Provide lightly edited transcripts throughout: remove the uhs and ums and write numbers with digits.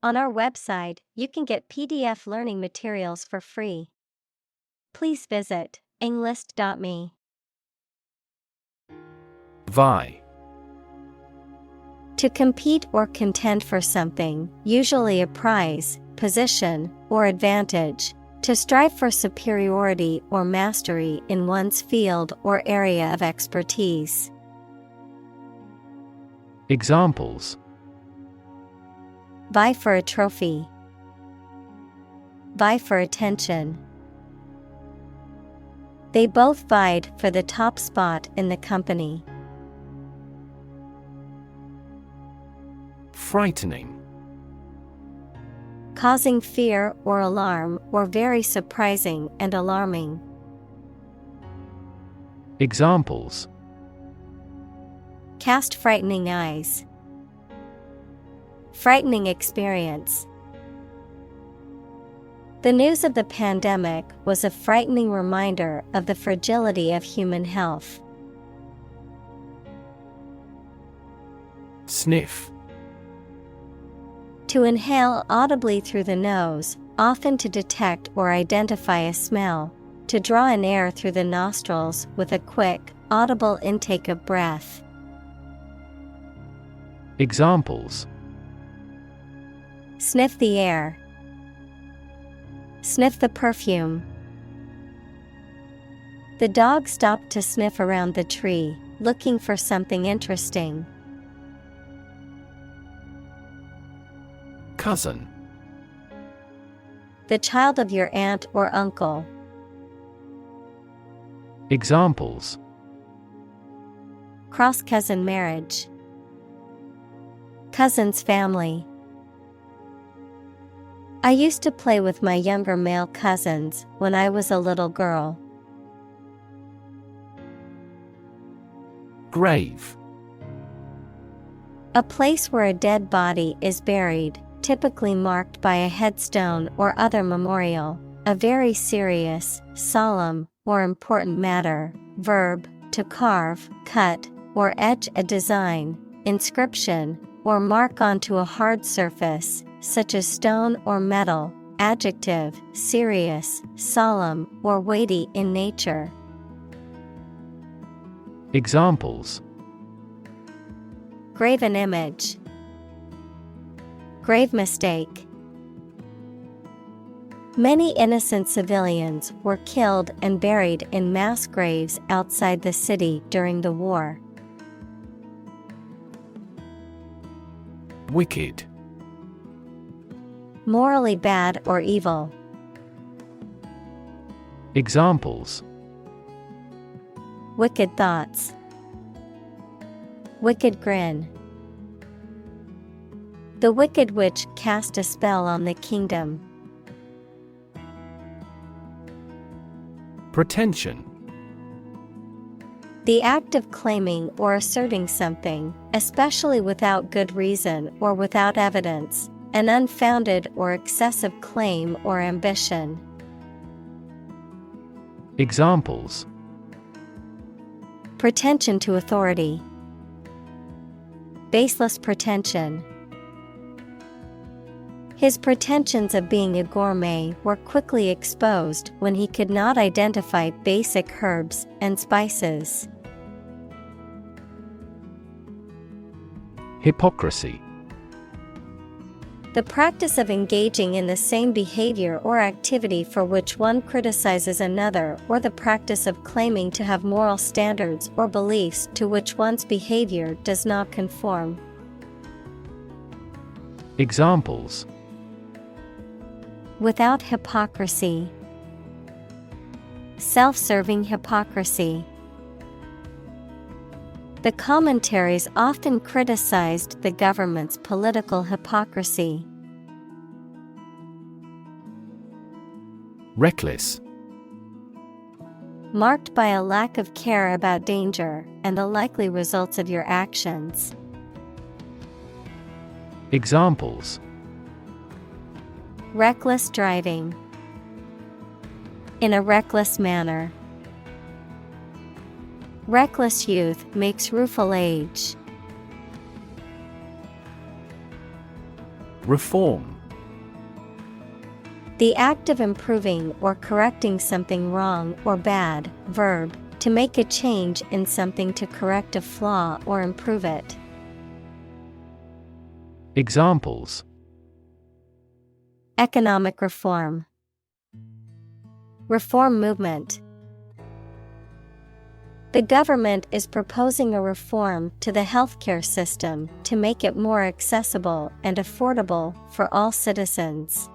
On our website, you can get PDF learning materials for free. Please visit englist.me. Vie. To compete or contend for something, usually a prize, position, or advantage. To strive for superiority or mastery in one's field or area of expertise. Examples: Vie for a trophy. Vie for attention. They both vied for the top spot in the company. Frightening. Causing fear or alarm, or very surprising and alarming. Examples: Cast frightening eyes. Frightening experience. The news of the pandemic was a frightening reminder of the fragility of human health. Sniff. To inhale audibly through the nose, often to detect or identify a smell. To draw in air through the nostrils with a quick, audible intake of breath. Examples: Sniff the air. Sniff the perfume. The dog stopped to sniff around the tree, looking for something interesting. Cousin. The child of your aunt or uncle. Examples: Cross-cousin marriage. Cousin's family. I used to play with my younger male cousins when I was a little girl. Grave. A place where a dead body is buried, typically marked by a headstone or other memorial. A very serious, solemn, or important matter. Verb, to carve, cut, or etch a design, inscription, or mark onto a hard surface, such as stone or metal. Adjective, serious, solemn, or weighty in nature. Examples: Graven image. Grave mistake. Many innocent civilians were killed and buried in mass graves outside the city during the war. Wicked. Morally bad or evil. Examples: Wicked thoughts. Wicked grin. The Wicked Witch cast a spell on the kingdom. Pretension. The act of claiming or asserting something, especially without good reason or without evidence, an unfounded or excessive claim or ambition. Examples: Pretension to authority. Baseless pretension. His pretensions of being a gourmet were quickly exposed when he could not identify basic herbs and spices. Hypocrisy. The practice of engaging in the same behavior or activity for which one criticizes another, or the practice of claiming to have moral standards or beliefs to which one's behavior does not conform. Examples: Without hypocrisy. Self-serving hypocrisy. The commentaries often criticized the government's political hypocrisy. Reckless. Marked by a lack of care about danger and the likely results of your actions. Examples: Reckless driving. In a reckless manner. Reckless youth makes rueful age. Reform. The act of improving or correcting something wrong or bad. Verb, to make a change in something to correct a flaw or improve it. Examples: Economic reform. Reform movement. The government is proposing a reform to the healthcare system to make it more accessible and affordable for all citizens.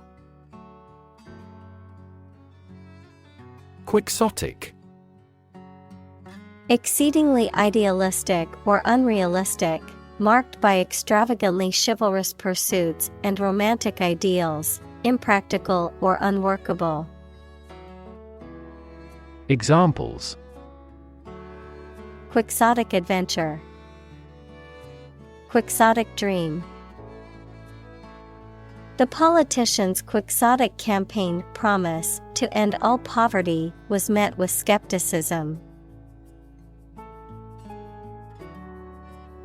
Quixotic. Exceedingly idealistic or unrealistic, marked by extravagantly chivalrous pursuits and romantic ideals, impractical or unworkable. Examples: Quixotic adventure. Quixotic dream. The politician's quixotic campaign promise to end all poverty was met with skepticism.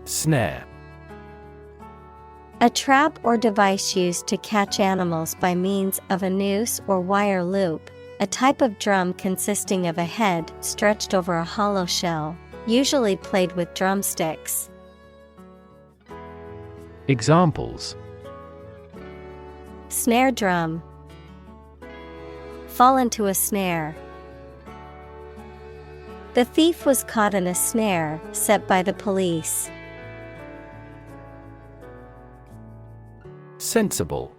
Snare. A trap or device used to catch animals by means of a noose or wire loop, a type of drum consisting of a head stretched over a hollow shell, usually played with drumsticks. Examples: Snare drum. Fall into a snare. The thief was caught in a snare set by the police. Sensible.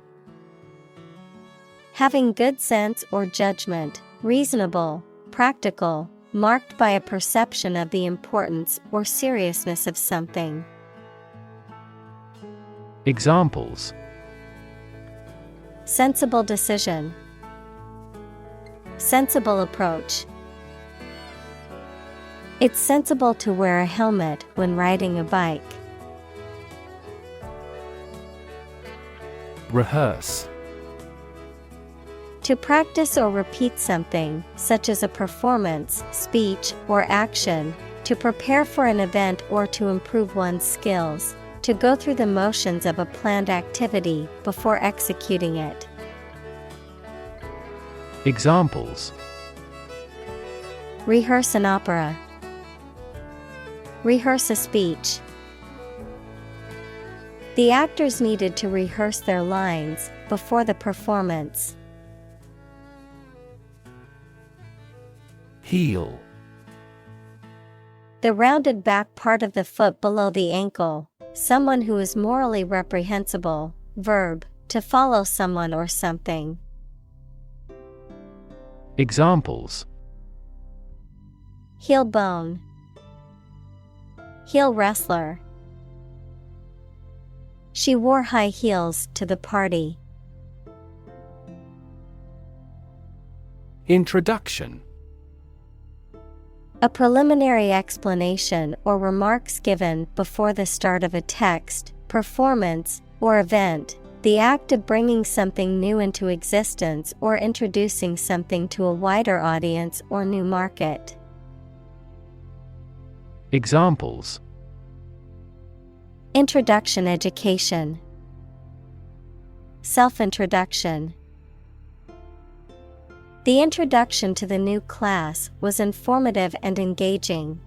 Having good sense or judgment, reasonable, practical, marked by a perception of the importance or seriousness of something. Examples: Sensible decision. Sensible approach. It's sensible to wear a helmet when riding a bike. Rehearse. To practice or repeat something, such as a performance, speech, or action, to prepare for an event or to improve one's skills, to go through the motions of a planned activity before executing it. Examples: Rehearse an opera. Rehearse a speech. The actors needed to rehearse their lines before the performance. Heel. The rounded back part of the foot below the ankle, someone who is morally reprehensible. Verb, to follow someone or something. Examples: Heel bone. Heel wrestler. She wore high heels to the party. Introduction. A preliminary explanation or remarks given before the start of a text, performance, or event, the act of bringing something new into existence or introducing something to a wider audience or new market. Examples: Introduction education. Self-introduction. The introduction to the new class was informative and engaging.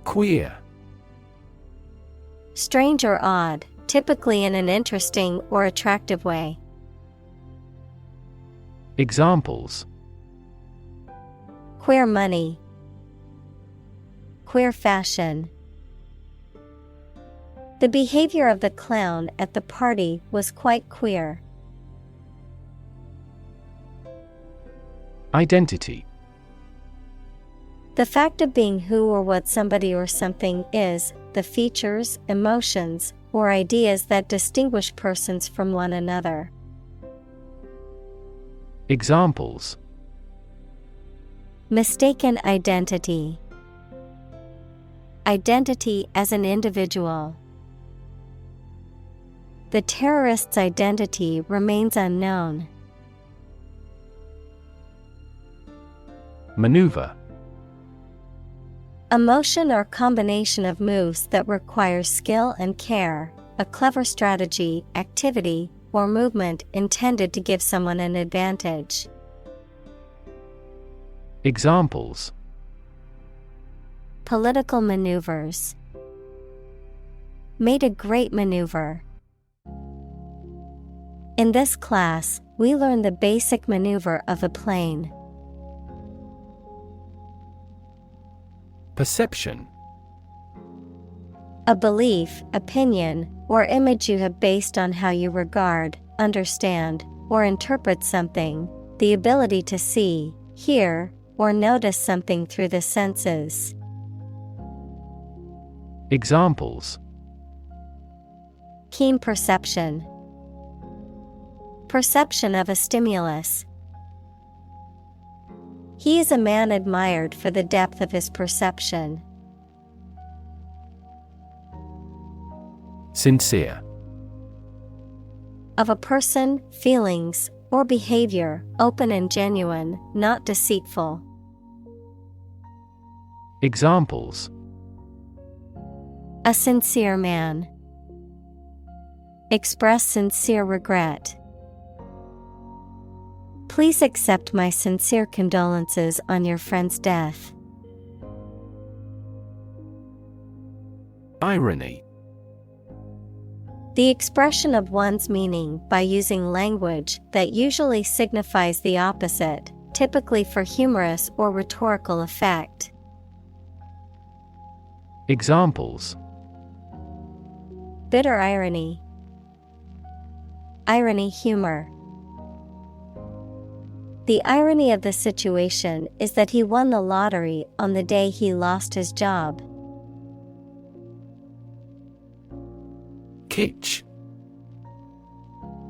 Queer. Strange or odd, typically in an interesting or attractive way. Examples: Queer money. Queer fashion. The behavior of the clown at the party was quite queer. Identity. The fact of being who or what somebody or something is, the features, emotions, or ideas that distinguish persons from one another. Examples: Mistaken identity. Identity as an individual. The terrorist's identity remains unknown. Maneuver. A motion or combination of moves that require skill and care, a clever strategy, activity, or movement intended to give someone an advantage. Examples: Political maneuvers. Made a great maneuver. In this class, we learn the basic maneuver of a plane. Perception. A belief, opinion, or image you have based on how you regard, understand, or interpret something, the ability to see, hear, or notice something through the senses. Examples: Keen perception. Perception of a stimulus. He is a man admired for the depth of his perception. Sincere. Of a person, feelings, or behavior, open and genuine, not deceitful. Examples: A sincere man. Express sincere regret. Please accept my sincere condolences on your friend's death. Irony. The expression of one's meaning by using language that usually signifies the opposite, typically for humorous or rhetorical effect. Examples: Bitter irony. Irony humor. The irony of the situation is that he won the lottery on the day he lost his job. Kitsch.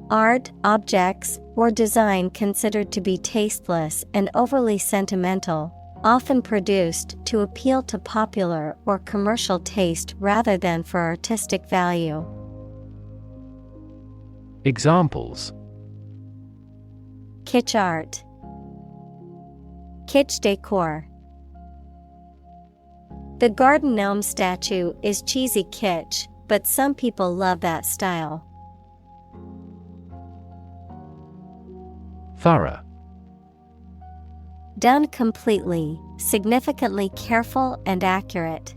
Art, objects, or design considered to be tasteless and overly sentimental, often produced to appeal to popular or commercial taste rather than for artistic value. Examples: Kitsch art. Kitsch decor. The garden gnome statue is cheesy kitsch, but some people love that style. Thorough. Done completely, significantly careful and accurate.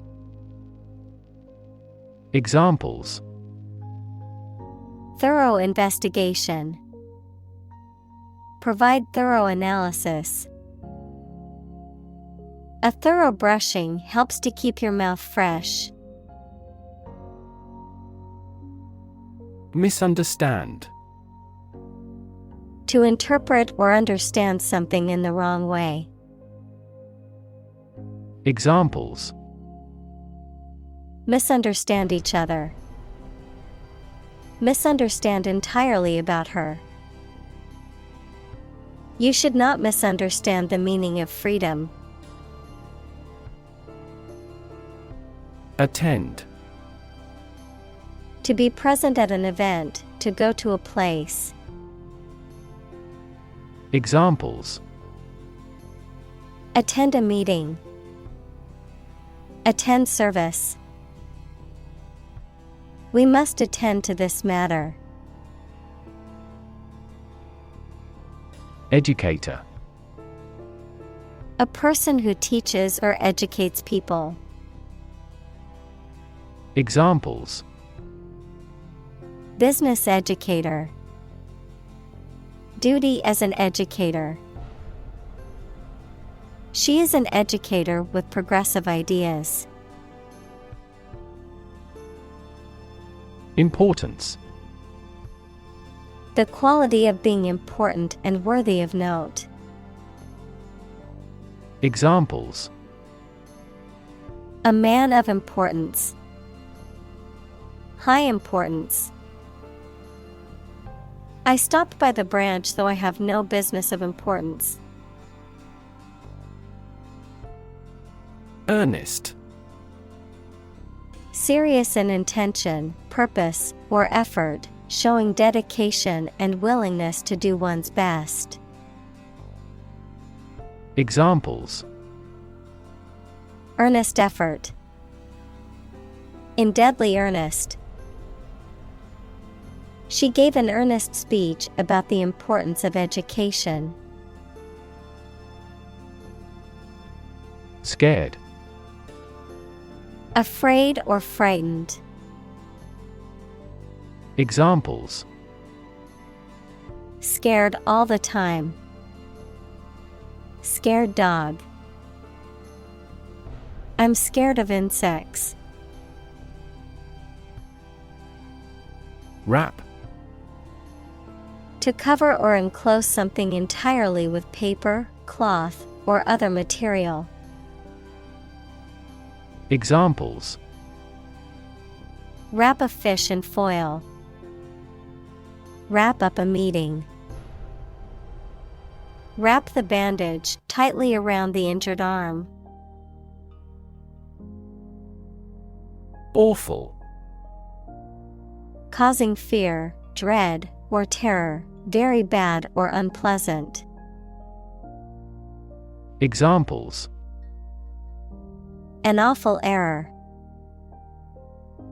Examples: Thorough investigation. Provide thorough analysis. A thorough brushing helps to keep your mouth fresh. Misunderstand. To interpret or understand something in the wrong way. Examples: Misunderstand each other. Misunderstand entirely about her. You should not misunderstand the meaning of freedom. Attend. To be present at an event, to go to a place. Examples: Attend a meeting. Attend service. We must attend to this matter. Educator. A person who teaches or educates people. Examples: Business educator. Duty as an educator. She is an educator with progressive ideas. Importance. The quality of being important and worthy of note. Examples: A man of importance. High importance. I stopped by the branch though I have no business of importance. Earnest. Serious in intention, purpose, or effort, showing dedication and willingness to do one's best. Examples: Earnest effort. In deadly earnest. She gave an earnest speech about the importance of education. Scared. Afraid or frightened. Examples: Scared all the time. Scared dog. I'm scared of insects. Wrap. To cover or enclose something entirely with paper, cloth, or other material. Examples: Wrap a fish in foil. Wrap up a meeting. Wrap the bandage tightly around the injured arm. Awful. Causing fear, dread, or terror, very bad or unpleasant. Examples: An awful error.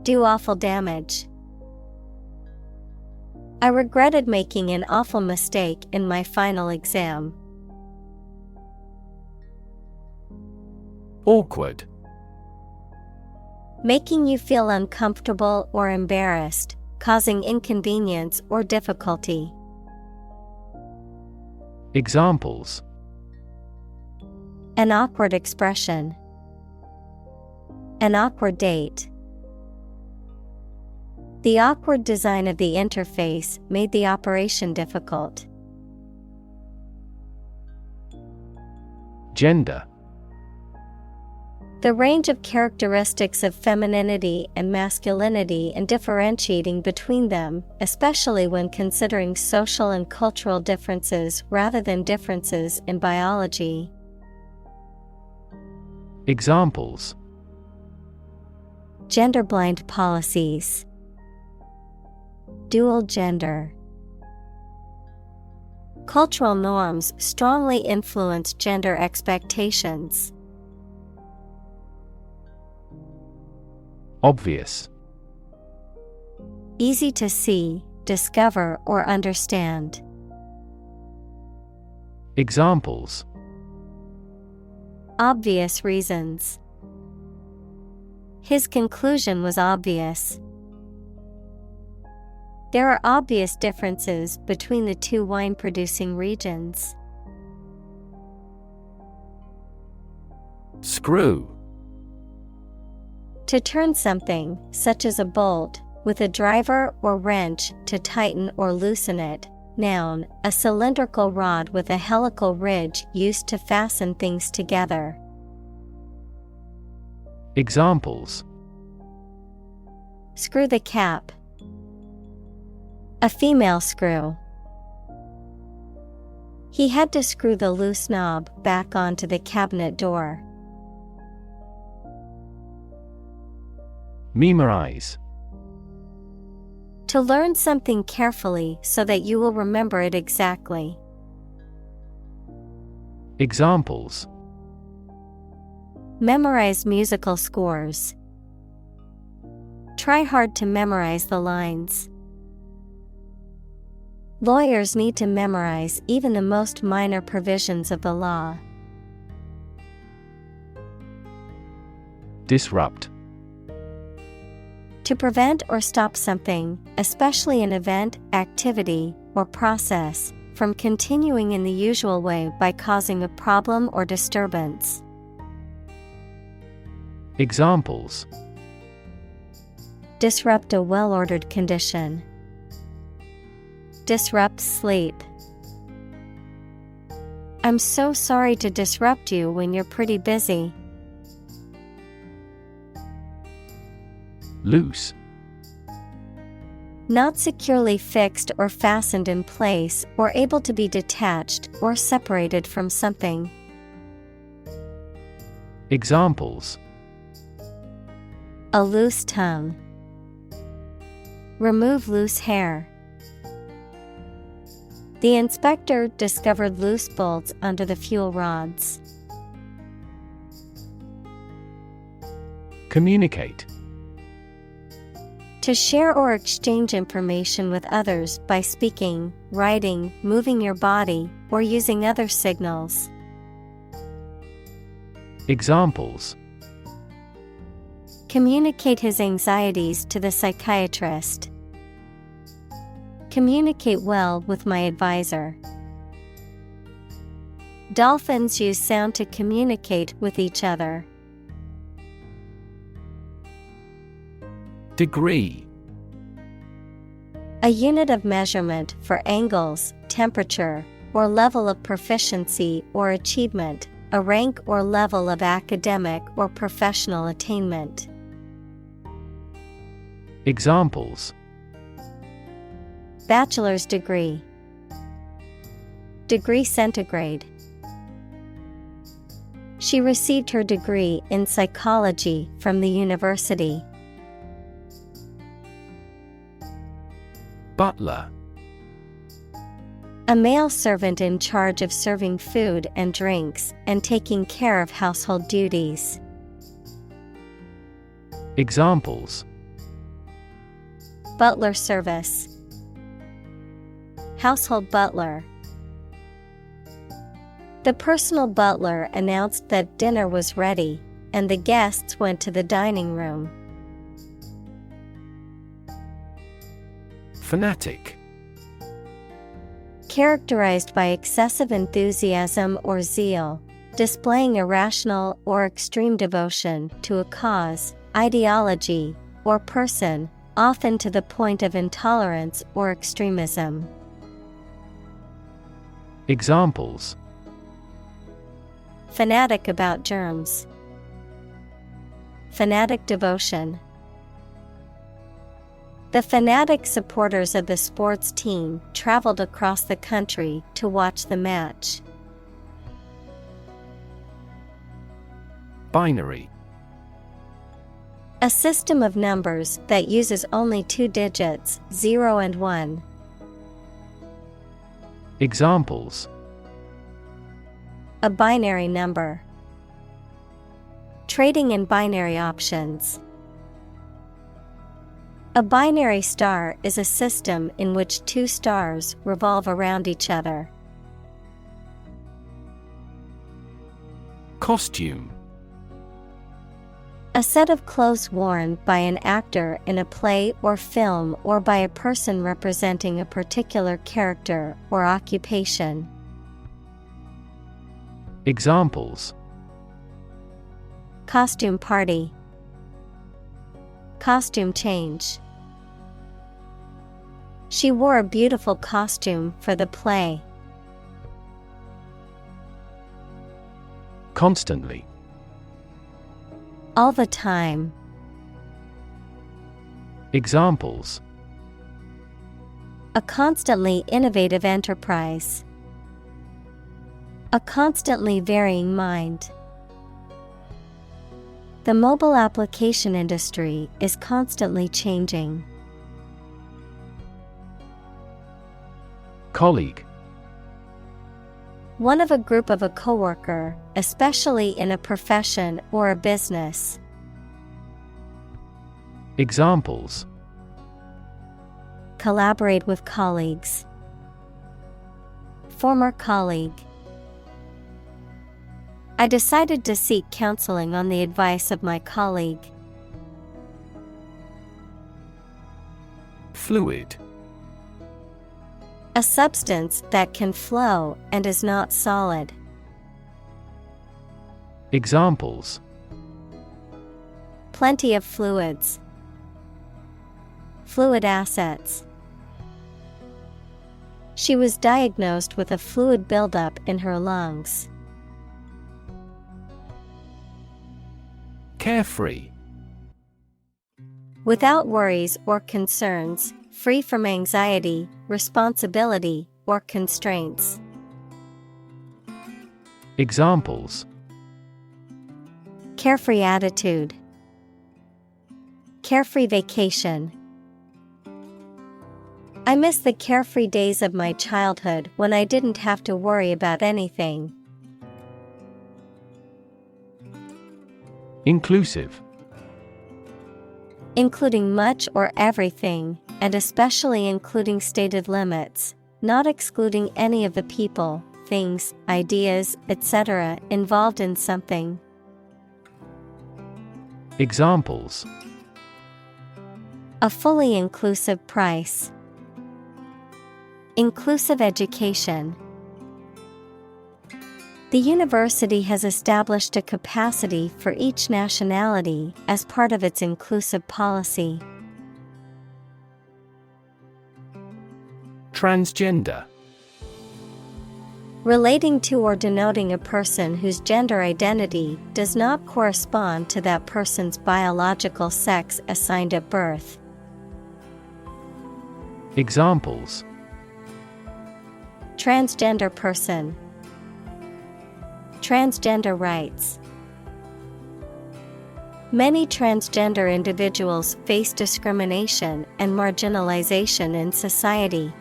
Do awful damage. I regretted making an awful mistake in my final exam. Awkward. Making you feel uncomfortable or embarrassed, causing inconvenience or difficulty. Examples: An awkward expression. An awkward date. The awkward design of the interface made the operation difficult. Gender. The range of characteristics of femininity and masculinity and differentiating between them, especially when considering social and cultural differences rather than differences in biology. Examples: Gender-blind policies. Dual gender. Cultural norms strongly influence gender expectations. Obvious. Easy to see, discover, or understand. Examples: Obvious reasons. His conclusion was obvious. There are obvious differences between the two wine-producing regions. Screw. To turn something, such as a bolt, with a driver or wrench to tighten or loosen it. Noun, a cylindrical rod with a helical ridge used to fasten things together. Examples: Screw the cap. A female screw. He had to screw the loose knob back onto the cabinet door. Memorize. To learn something carefully so that you will remember it exactly. Examples: Memorize musical scores. Try hard to memorize the lines. Lawyers need to memorize even the most minor provisions of the law. Disrupt. To prevent or stop something, especially an event, activity, or process, from continuing in the usual way by causing a problem or disturbance. Examples: Disrupt a well-ordered condition. Disrupt sleep. I'm so sorry to disrupt you when you're pretty busy. Loose. Not securely fixed or fastened in place or able to be detached or separated from something. Examples: A loose tongue. Remove loose hair. The inspector discovered loose bolts under the fuel rods. Communicate. To share or exchange information with others by speaking, writing, moving your body, or using other signals. Examples: Communicate his anxieties to the psychiatrist. Communicate well with my advisor. Dolphins use sound to communicate with each other. Degree. A unit of measurement for angles, temperature, or level of proficiency or achievement, a rank or level of academic or professional attainment. Examples: Bachelor's degree. Degree centigrade. She received her degree in psychology from the university. Butler. A male servant in charge of serving food and drinks and taking care of household duties. Examples: Butler service. Household butler. The personal butler announced that dinner was ready, and the guests went to the dining room. Fanatic. Characterized by excessive enthusiasm or zeal, displaying irrational or extreme devotion to a cause, ideology, or person, often to the point of intolerance or extremism. Examples: Fanatic about germs. Fanatic devotion. The fanatic supporters of the sports team traveled across the country to watch the match. Binary. A system of numbers that uses only two digits, 0 and 1. Examples: A binary number. Trading in binary options. A binary star is a system in which two stars revolve around each other. Costume. A set of clothes worn by an actor in a play or film or by a person representing a particular character or occupation. Examples: Costume party. Costume change. She wore a beautiful costume for the play. Constantly. All the time. Examples: A constantly innovative enterprise. A constantly varying mind. The mobile application industry is constantly changing. Colleague. One of a group of a coworker, especially in a profession or a business. Examples: Collaborate with colleagues. Former colleague. I decided to seek counseling on the advice of my colleague. Fluid. A substance that can flow and is not solid. Examples: Plenty of fluids. Fluid assets. She was diagnosed with a fluid buildup in her lungs. Carefree. Without worries or concerns, free from anxiety, responsibility, or constraints. Examples: Carefree attitude. Carefree vacation. I miss the carefree days of my childhood when I didn't have to worry about anything. Inclusive. including much or everything, and especially including stated limits, not excluding any of the people, things, ideas, etc. involved in something. Examples: A fully inclusive price. Inclusive education. The university has established a capacity for each nationality as part of its inclusive policy. Transgender. Relating to or denoting a person whose gender identity does not correspond to that person's biological sex assigned at birth. Examples: Transgender person. Transgender rights. Many transgender individuals face discrimination and marginalization in society.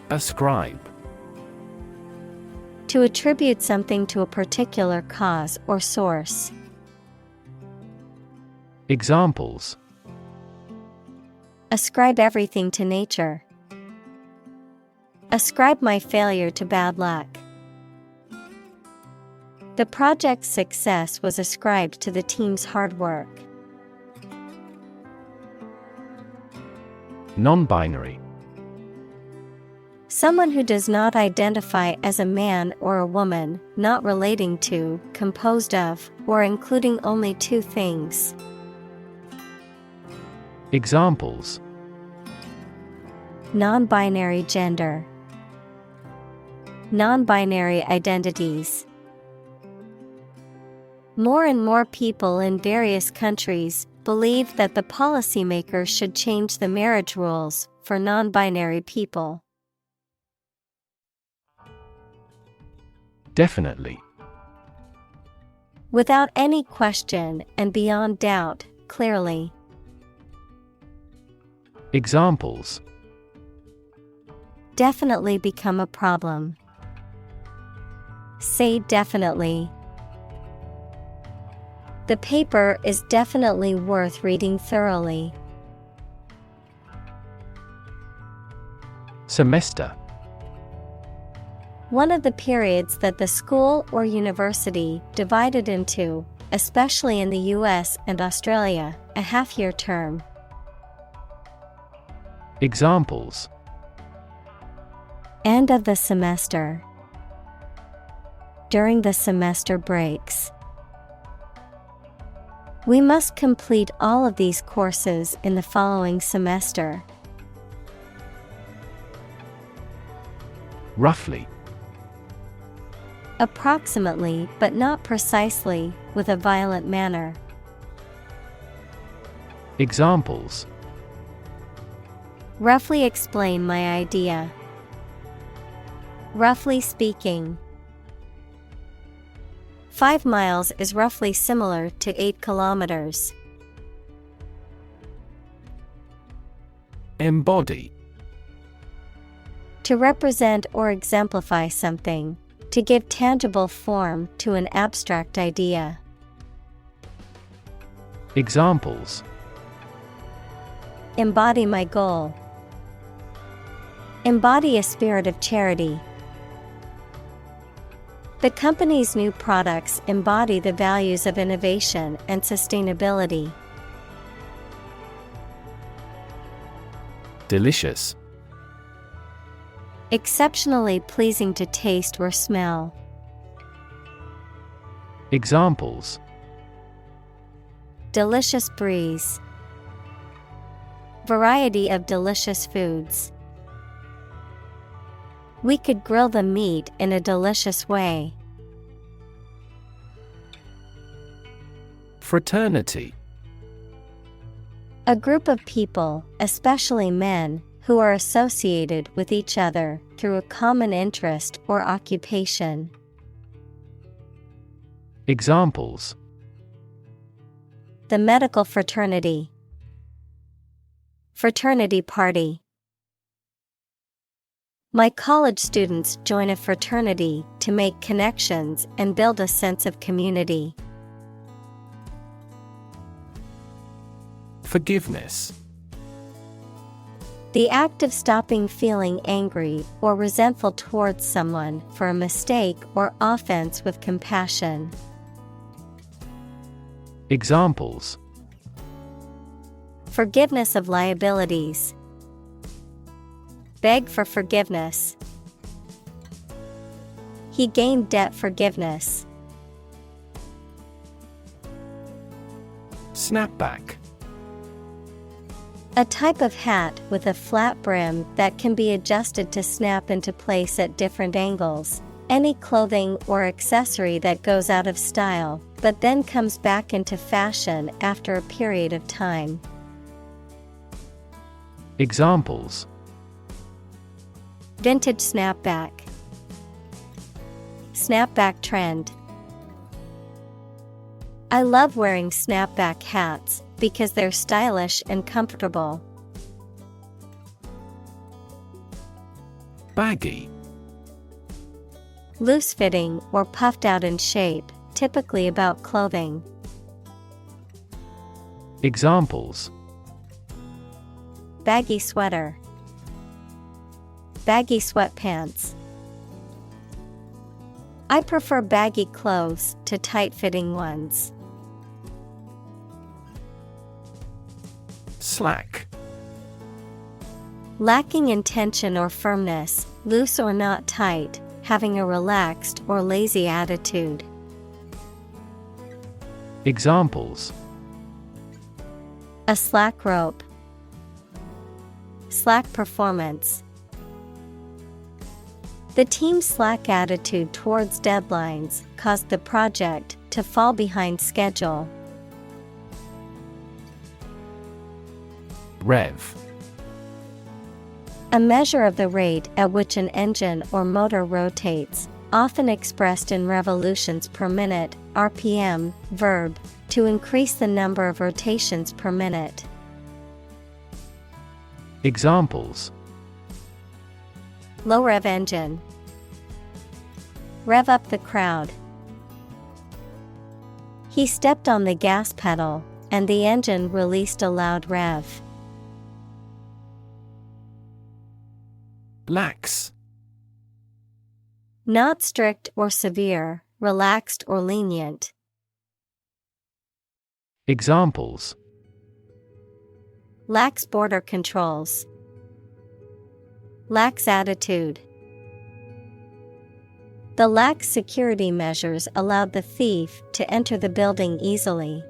Ascribe. To attribute something to a particular cause or source. Examples: Ascribe everything to nature. Ascribe my failure to bad luck. The project's success was ascribed to the team's hard work. Non-binary. Someone who does not identify as a man or a woman, not relating to, composed of, or including only two things. Examples: Non-binary gender. Non-binary identities. More and more people in various countries believe that the policymakers should change the marriage rules for non-binary people. Definitely. Without any question and beyond doubt, clearly. Examples: Definitely become a problem. Say definitely. The paper is definitely worth reading thoroughly. Semester. One of the periods that the school or university divided into, especially in the US and Australia, a half-year term. Examples: End of the semester. During the semester breaks. We must complete all of these courses in the following semester. Roughly. Approximately, but not precisely, with a violent manner. Examples: Roughly explain my idea. Roughly speaking. 5 miles is roughly similar to 8 kilometers. Embody. To represent or exemplify something. To give tangible form to an abstract idea. Examples: Embody my goal. Embody a spirit of charity. The company's new products embody the values of innovation and sustainability. Delicious. Exceptionally pleasing to taste or smell. Examples: Delicious breeze. Variety of delicious foods. We could grill the meat in a delicious way. Fraternity. A group of people, especially men, who are associated with each other through a common interest or occupation. Examples: The medical fraternity. Fraternity party. My college students join a fraternity to make connections and build a sense of community. Forgiveness. The act of stopping feeling angry or resentful towards someone for a mistake or offense with compassion. Examples: Forgiveness of liabilities. Beg for forgiveness. He gained debt forgiveness. Snapback. A type of hat with a flat brim that can be adjusted to snap into place at different angles. Any clothing or accessory that goes out of style, but then comes back into fashion after a period of time. Examples: Vintage snapback. Snapback trend. I love wearing snapback hats because they're stylish and comfortable. Baggy. Loose-fitting or puffed out in shape, typically about clothing. Examples: Baggy sweater. Baggy sweatpants. I prefer baggy clothes to tight-fitting ones. Slack. Lacking in tension or firmness, loose or not tight, having a relaxed or lazy attitude. Examples: A slack rope. Slack performance. The team's slack attitude towards deadlines caused the project to fall behind schedule. Rev. A measure of the rate at which an engine or motor rotates, often expressed in revolutions per minute, RPM, verb, to increase the number of rotations per minute. Examples: Low rev engine. Rev up the crowd. He stepped on the gas pedal, and the engine released a loud rev. Lax. Not strict or severe, relaxed or lenient. Examples: Lax border controls. Lax attitude. The lax security measures allowed the thief to enter the building easily.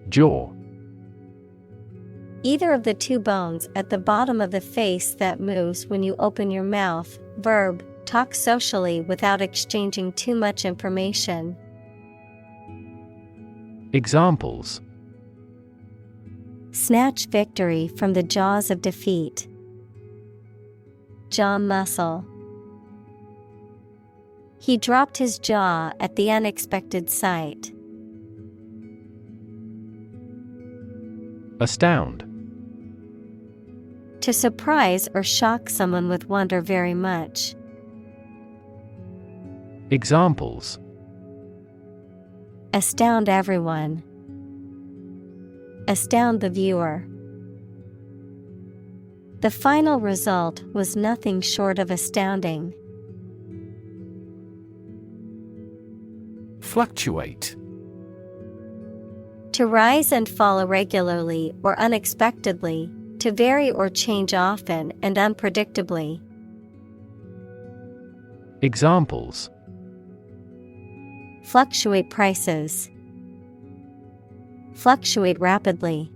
Jaw. Either of the two bones at the bottom of the face that moves when you open your mouth. Verb, talk socially without exchanging too much information. Examples: Snatch victory from the jaws of defeat. Jaw muscle. He dropped his jaw at the unexpected sight. Astound. To surprise or shock someone with wonder very much. Examples: Astound everyone. Astound the viewer. The final result was nothing short of astounding. Fluctuate. To rise and fall irregularly or unexpectedly, to vary or change often and unpredictably. Examples: Fluctuate prices. Fluctuate rapidly.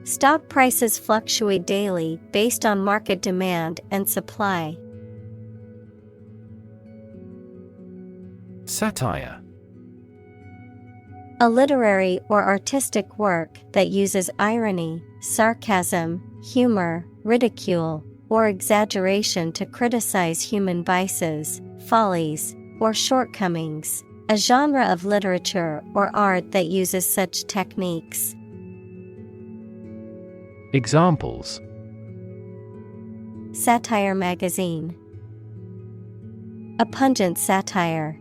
Stock prices fluctuate daily based on market demand and supply. Satire. A literary or artistic work that uses irony, sarcasm, humor, ridicule, or exaggeration to criticize human vices, follies, or shortcomings. A genre of literature or art that uses such techniques. Examples: Satire magazine. A pungent satire.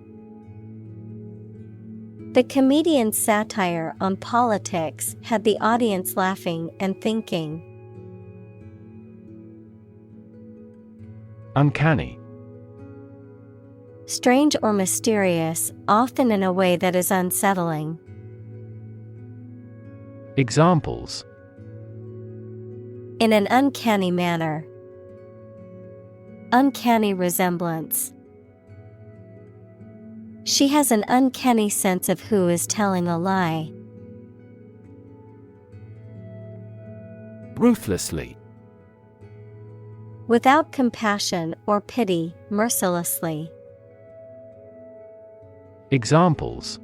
The comedian's satire on politics had the audience laughing and thinking. Uncanny. Strange or mysterious, often in a way that is unsettling. Examples: In an uncanny manner. Uncanny resemblance. She has an uncanny sense of who is telling a lie. Ruthlessly. Without compassion or pity, mercilessly. Examples: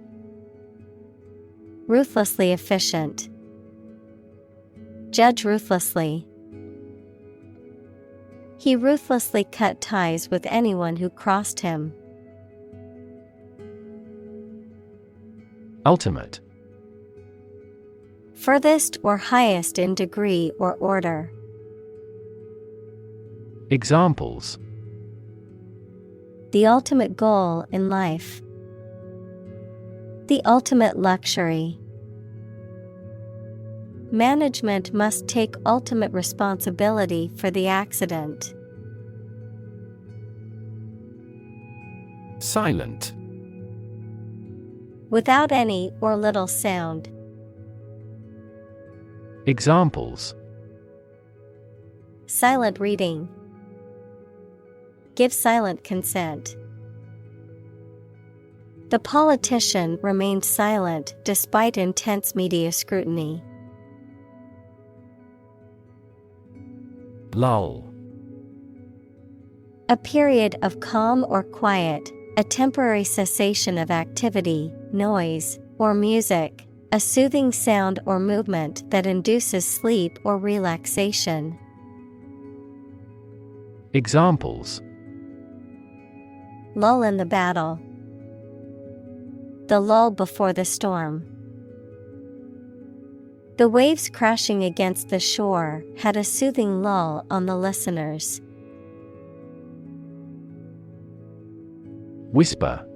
Ruthlessly efficient. Judge ruthlessly. He ruthlessly cut ties with anyone who crossed him. Ultimate. Furthest or highest in degree or order. Examples: The ultimate goal in life. The ultimate luxury. Management must take ultimate responsibility for the accident. Silent. Without any or little sound. Examples: Silent reading. Give silent consent. The politician remained silent despite intense media scrutiny. Lull. A period of calm or quiet, a temporary cessation of activity, noise, or music, a soothing sound or movement that induces sleep or relaxation. Examples: Lull in the battle. The lull before the storm. The waves crashing against the shore had a soothing lull on the listeners. Whisper.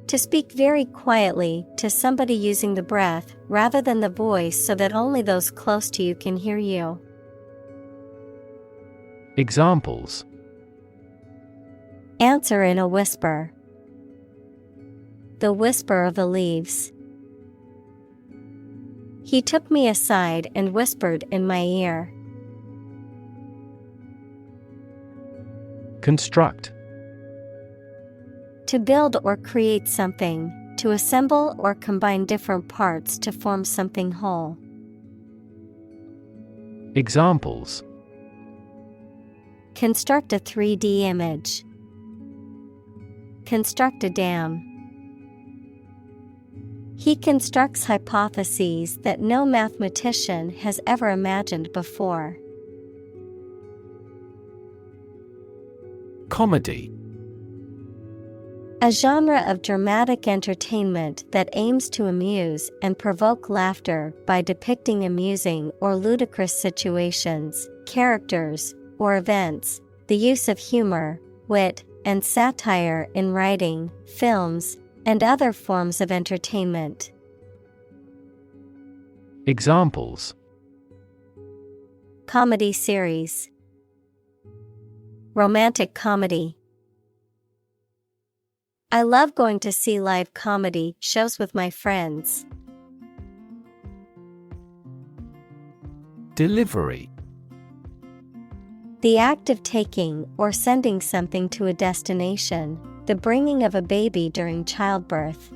To speak very quietly to somebody using the breath rather than the voice so that only those close to you can hear you. Examples: Answer in a whisper. The whisper of the leaves. He took me aside and whispered in my ear. Construct. To build or create something, to assemble or combine different parts to form something whole. Examples: Construct a 3D image. Construct a dam. He constructs hypotheses that no mathematician has ever imagined before. Comedy. A genre of dramatic entertainment that aims to amuse and provoke laughter by depicting amusing or ludicrous situations, characters, or events. The use of humor, wit, and satire in writing, films, and other forms of entertainment. Examples: Comedy series. Romantic comedy. I love going to see live comedy shows with my friends. Delivery. The act of taking or sending something to a destination, the bringing of a baby during childbirth.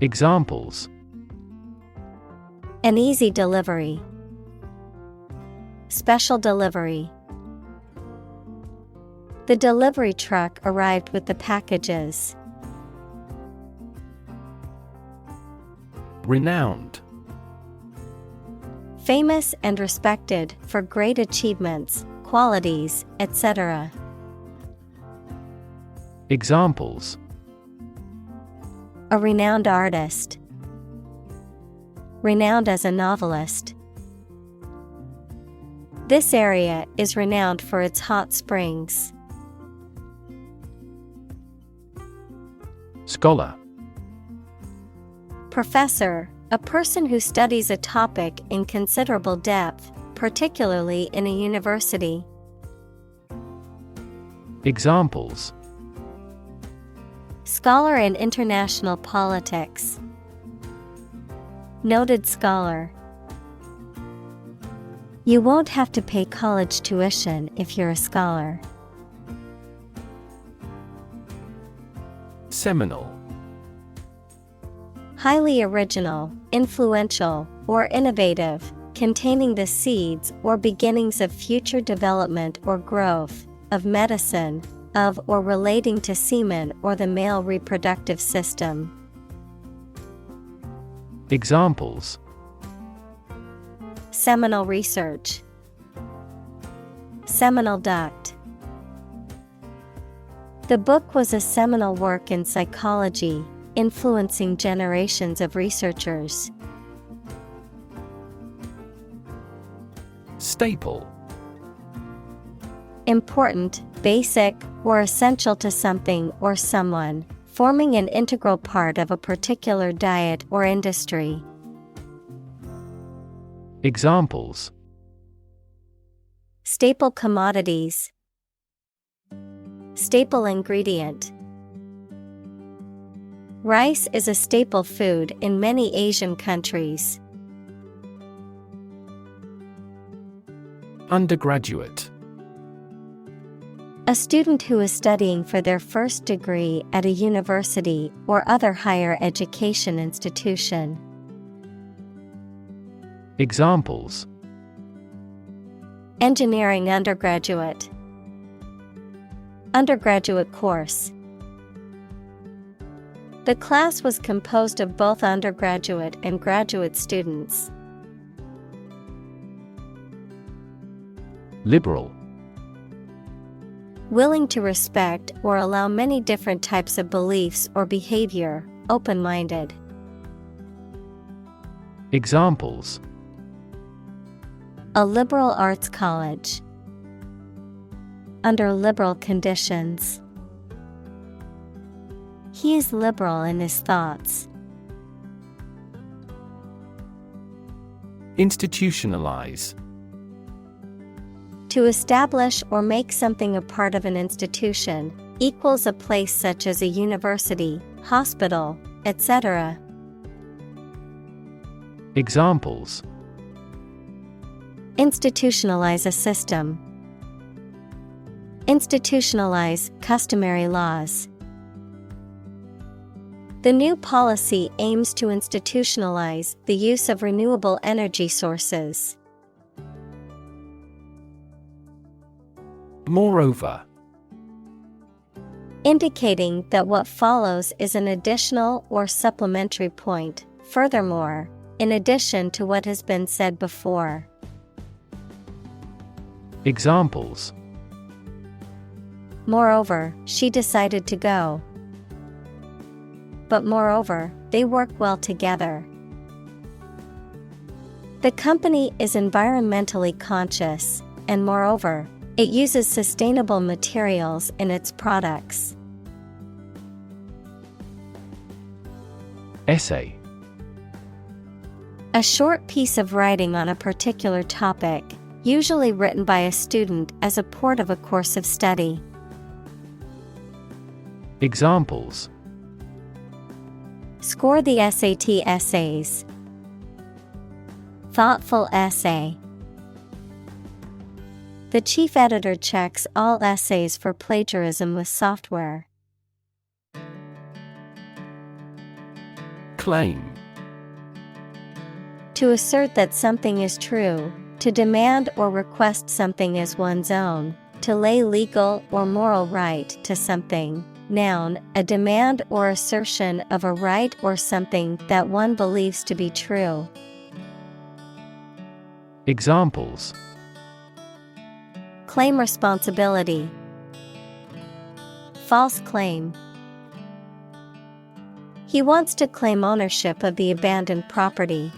Examples: An easy delivery. Special delivery. The delivery truck arrived with the packages. Renowned. Famous and respected for great achievements, qualities, etc. Examples: A renowned artist. Renowned as a novelist. This area is renowned for its hot springs. Scholar. Professor, a person who studies a topic in considerable depth, particularly in a university. Examples: Scholar in international politics. Noted scholar. You won't have to pay college tuition if you're a scholar. Seminal. Highly original, influential, or innovative, containing the seeds or beginnings of future development or growth, of medicine, of or relating to semen or the male reproductive system. Examples: Seminal research. Seminal duct. The book was a seminal work in psychology, influencing generations of researchers. Staple. Important, basic, or essential to something or someone, forming an integral part of a particular diet or industry. Examples: Staple commodities. Staple ingredient. Rice is a staple food in many Asian countries. Undergraduate. A student who is studying for their first degree at a university or other higher education institution. Examples: Engineering undergraduate. Undergraduate course. The class was composed of both undergraduate and graduate students. Liberal. Willing to respect or allow many different types of beliefs or behavior, open-minded. Examples: A liberal arts college. Under liberal conditions. He is liberal in his thoughts. Institutionalize. To establish or make something a part of an institution, equals a place such as a university, hospital, etc. Examples: Institutionalize a system. Institutionalize customary laws. The new policy aims to institutionalize the use of renewable energy sources. Moreover. Indicating that what follows is an additional or supplementary point, furthermore, in addition to what has been said before. Examples: Moreover, she decided to go. But moreover, they work well together. The company is environmentally conscious, and moreover, it uses sustainable materials in its products. Essay. A short piece of writing on a particular topic, usually written by a student as a part of a course of study. Examples: Score the SAT essays. Thoughtful essay. The chief editor checks all essays for plagiarism with software. Claim. To assert that something is true, to demand or request something as one's own, to lay legal or moral right to something. Noun, a demand or assertion of a right or something that one believes to be true. Examples: Claim responsibility. False claim. He wants to claim ownership of the abandoned property.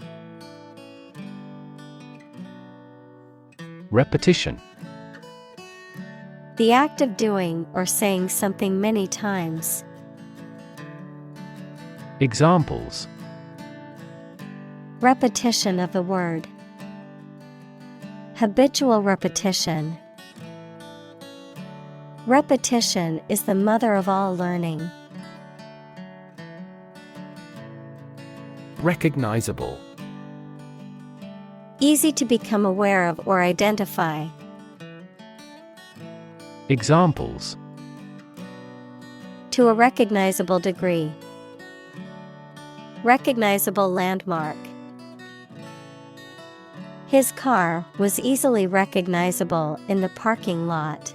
Repetition. The act of doing or saying something many times. Examples: repetition of the word. Habitual repetition. Repetition is the mother of all learning. Recognizable. Easy to become aware of or identify. Examples: To a recognizable degree. Recognizable landmark. His car was easily recognizable in the parking lot.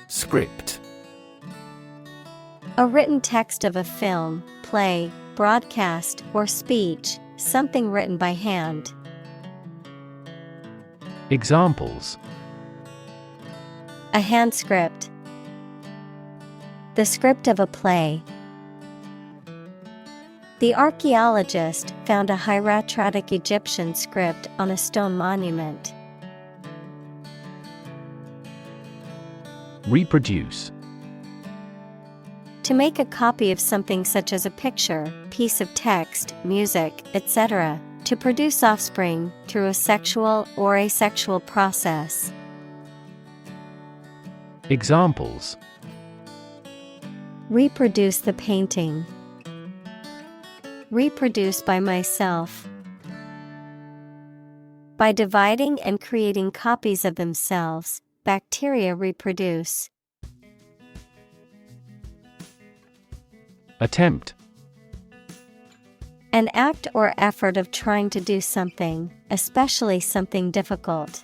Script. A written text of a film, play, broadcast, or speech, something written by hand. Examples: A hand script. The script of a play. The archaeologist found a hieratic Egyptian script on a stone monument. Reproduce. To make a copy of something such as a picture, piece of text, music, etc., to produce offspring through a sexual or asexual process. Examples: Reproduce the painting. Reproduce by myself. By dividing and creating copies of themselves, bacteria reproduce. Attempt. An act or effort of trying to do something, especially something difficult.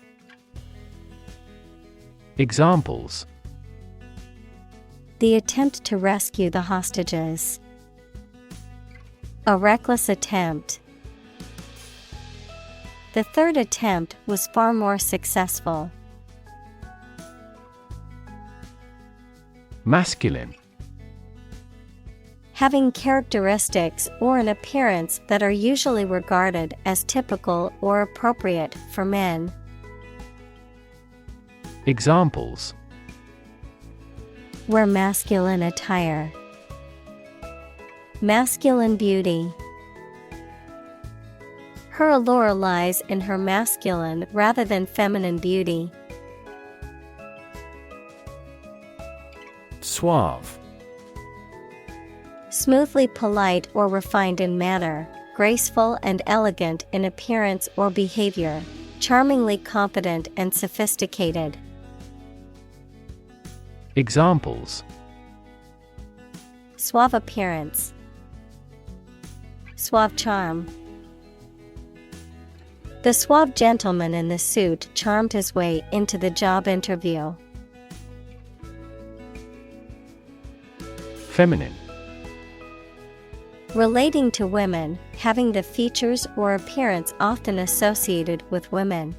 Examples: The attempt to rescue the hostages. A reckless attempt. The third attempt was far more successful. Masculine. Having characteristics or an appearance that are usually regarded as typical or appropriate for men. Examples: Wear masculine attire. Masculine beauty. Her allure lies in her masculine rather than feminine beauty. Suave. Smoothly polite or refined in manner, graceful and elegant in appearance or behavior, charmingly confident and sophisticated. Examples: Suave appearance. Suave charm. The suave gentleman in the suit charmed his way into the job interview. Feminine. Relating to women, having the features or appearance often associated with women.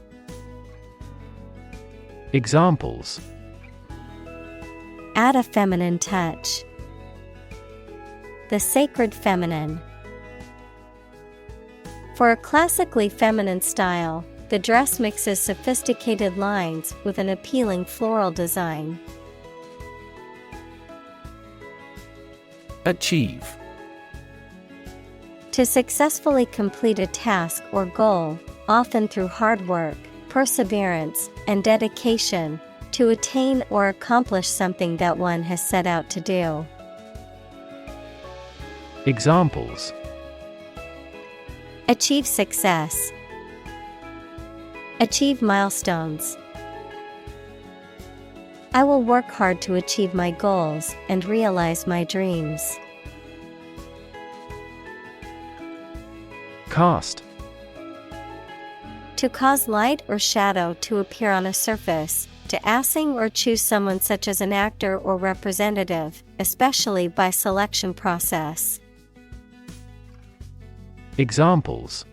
Examples: Add a feminine touch. The sacred feminine. For a classically feminine style, the dress mixes sophisticated lines with an appealing floral design. Achieve. To successfully complete a task or goal, often through hard work, perseverance, and dedication, to attain or accomplish something that one has set out to do. Examples: Achieve success. Achieve milestones. I will work hard to achieve my goals and realize my dreams. Cast. To cause light or shadow to appear on a surface, to assign or choose someone such as an actor or representative, especially by selection process. Examples: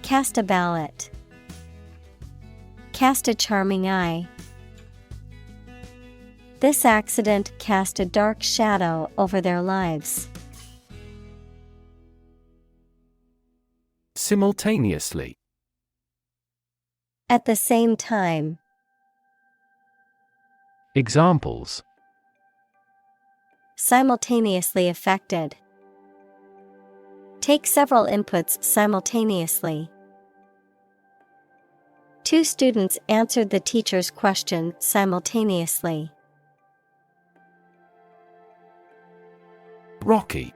Cast a ballot. Cast a charming eye. This accident cast a dark shadow over their lives. Simultaneously. At the same time. Examples: simultaneously affected. Take several inputs simultaneously. Two students answered the teacher's question simultaneously. Rocky.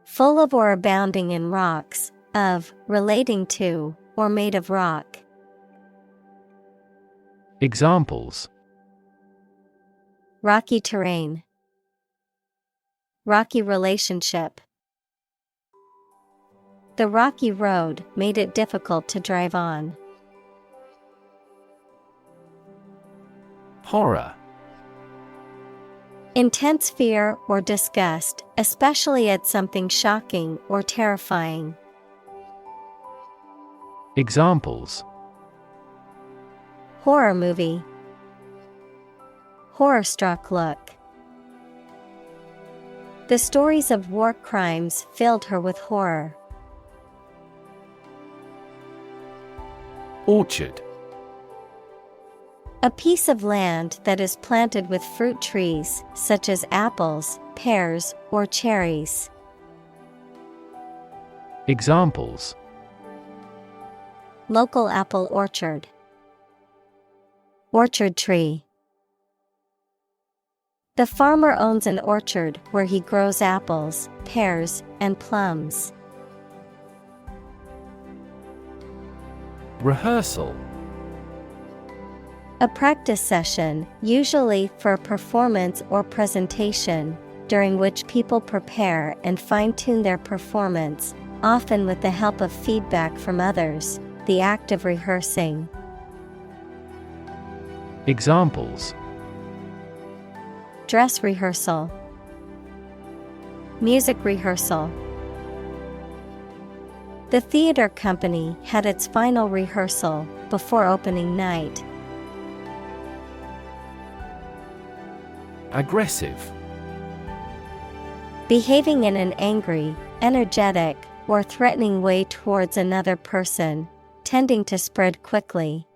Full of or abounding in rocks, of, relating to, or made of rock. Examples: Rocky terrain. Rocky relationship. The rocky road made it difficult to drive on. Horror. Intense fear or disgust, especially at something shocking or terrifying. Examples: Horror movie. Horror-struck look. The stories of war crimes filled her with horror. Orchard. A piece of land that is planted with fruit trees, such as apples, pears, or cherries. Examples: Local apple orchard. Orchard tree. The farmer owns an orchard where he grows apples, pears, and plums. Rehearsal. A practice session, usually for a performance or presentation, during which people prepare and fine-tune their performance, often with the help of feedback from others, the act of rehearsing. Examples: Dress rehearsal. Music rehearsal. The theater company had its final rehearsal before opening night. Aggressive. Behaving in an angry, energetic, or threatening way towards another person, tending to spread quickly.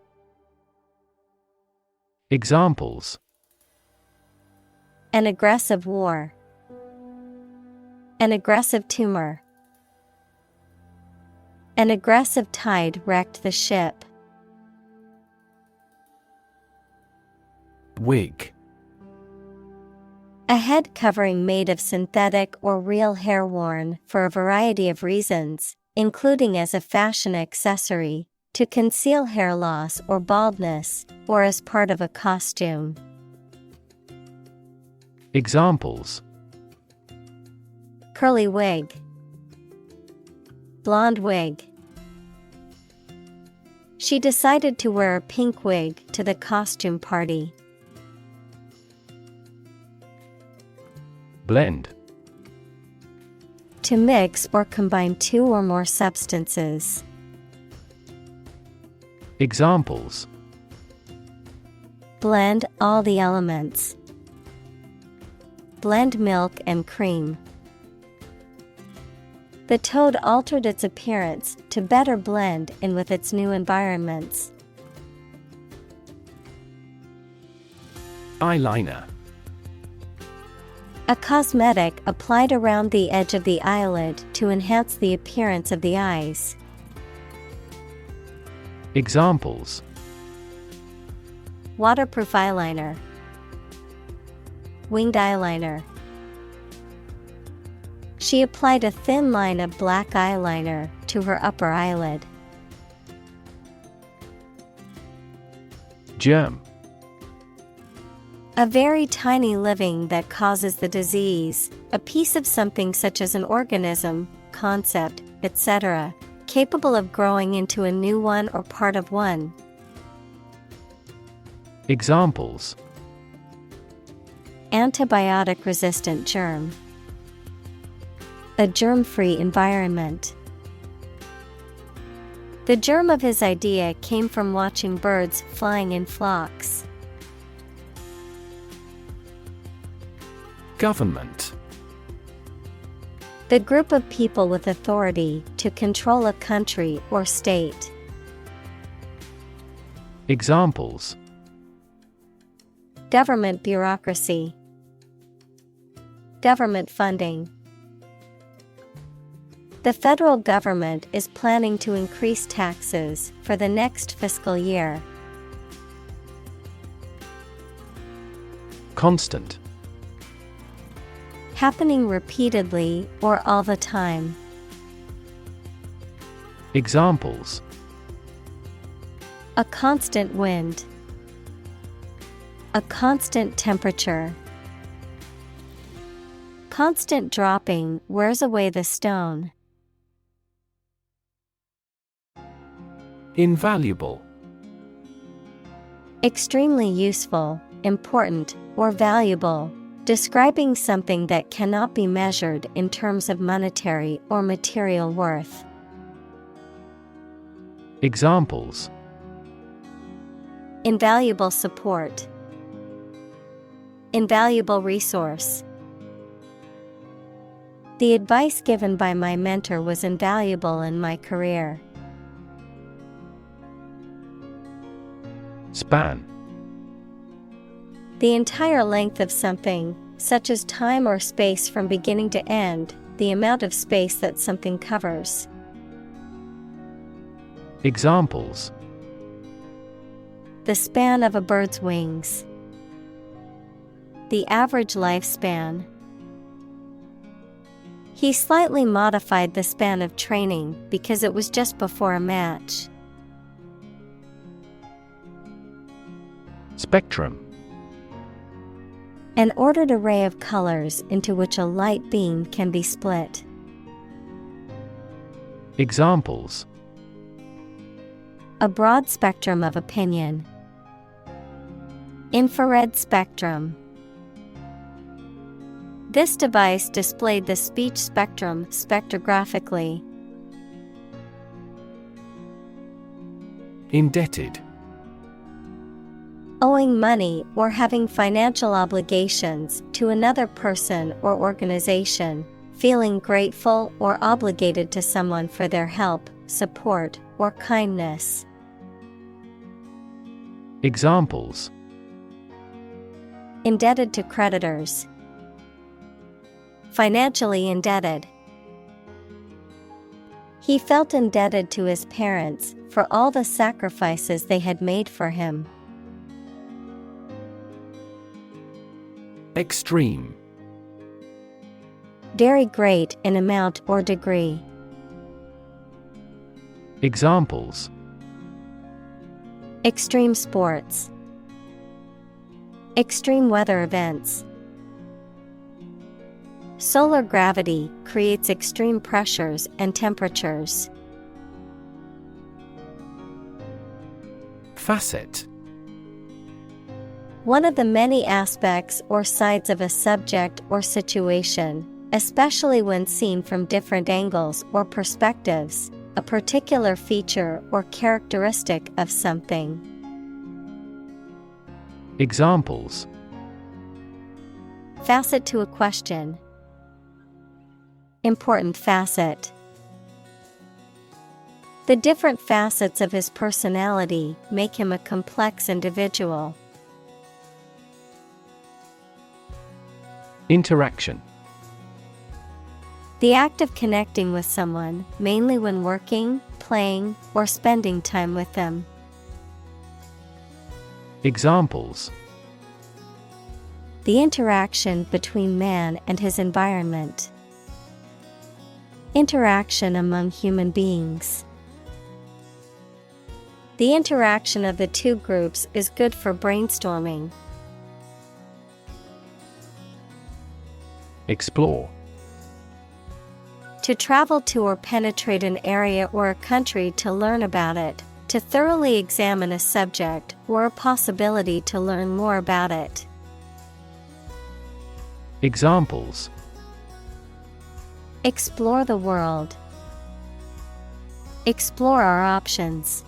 Examples: An aggressive war. An aggressive tumor. An aggressive tide wrecked the ship. Wig. A head covering made of synthetic or real hair worn for a variety of reasons, including as a fashion accessory, to conceal hair loss or baldness, or as part of a costume. Examples: Curly wig. Blonde wig. She decided to wear a pink wig to the costume party. Blend. To mix or combine two or more substances. Examples: Blend all the elements. Blend milk and cream. The toad altered its appearance to better blend in with its new environments. Eyeliner. A cosmetic applied around the edge of the eyelid to enhance the appearance of the eyes. Examples: Waterproof eyeliner. Winged eyeliner. She applied a thin line of black eyeliner to her upper eyelid. Germ. A very tiny living that causes the disease, a piece of something such as an organism, concept, etc., capable of growing into a new one or part of one. Examples: Antibiotic-resistant germ. A germ-free environment. The germ of his idea came from watching birds flying in flocks. Government. The group of people with authority to control a country or state. Examples: Government bureaucracy. Government funding. The federal government is planning to increase taxes for the next fiscal year. Constant. Happening repeatedly or all the time. Examples: A constant wind. A constant temperature. Constant dropping wears away the stone. Invaluable. Extremely useful, important, or valuable, describing something that cannot be measured in terms of monetary or material worth. Examples: Invaluable support. Invaluable resource. The advice given by my mentor was invaluable in my career. Span. The entire length of something, such as time or space from beginning to end, the amount of space that something covers. Examples: The span of a bird's wings. The average lifespan. He slightly modified the span of training because it was just before a match. Spectrum. An ordered array of colors into which a light beam can be split. Examples: A broad spectrum of opinion. Infrared spectrum. This device displayed the speech spectrum spectrographically. Indebted. Owing money or having financial obligations to another person or organization, feeling grateful or obligated to someone for their help, support, or kindness. Examples: Indebted to creditors. Financially indebted. He felt indebted to his parents for all the sacrifices they had made for him. Extreme. Very great in amount or degree. Examples: Extreme sports. Extreme weather events. Solar gravity creates extreme pressures and temperatures. Facet. One of the many aspects or sides of a subject or situation, especially when seen from different angles or perspectives, a particular feature or characteristic of something. Examples: Facet to a question. Important facet. The different facets of his personality make him a complex individual. Interaction. The act of connecting with someone, mainly when working, playing, or spending time with them. Examples: The interaction between man and his environment. Interaction among human beings. The interaction of the two groups is good for brainstorming. Explore. To travel to or penetrate an area or a country to learn about it, to thoroughly examine a subject or a possibility to learn more about it. Examples: Explore the world. Explore our options.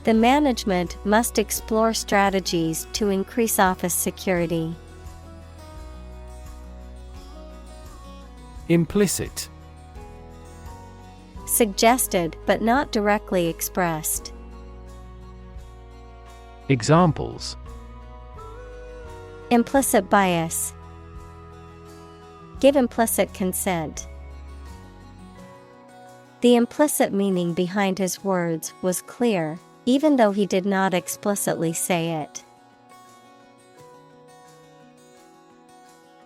The management must explore strategies to increase office security. Implicit. Suggested but not directly expressed. Examples: Implicit bias. Give implicit consent. The implicit meaning behind his words was clear, even though he did not explicitly say it.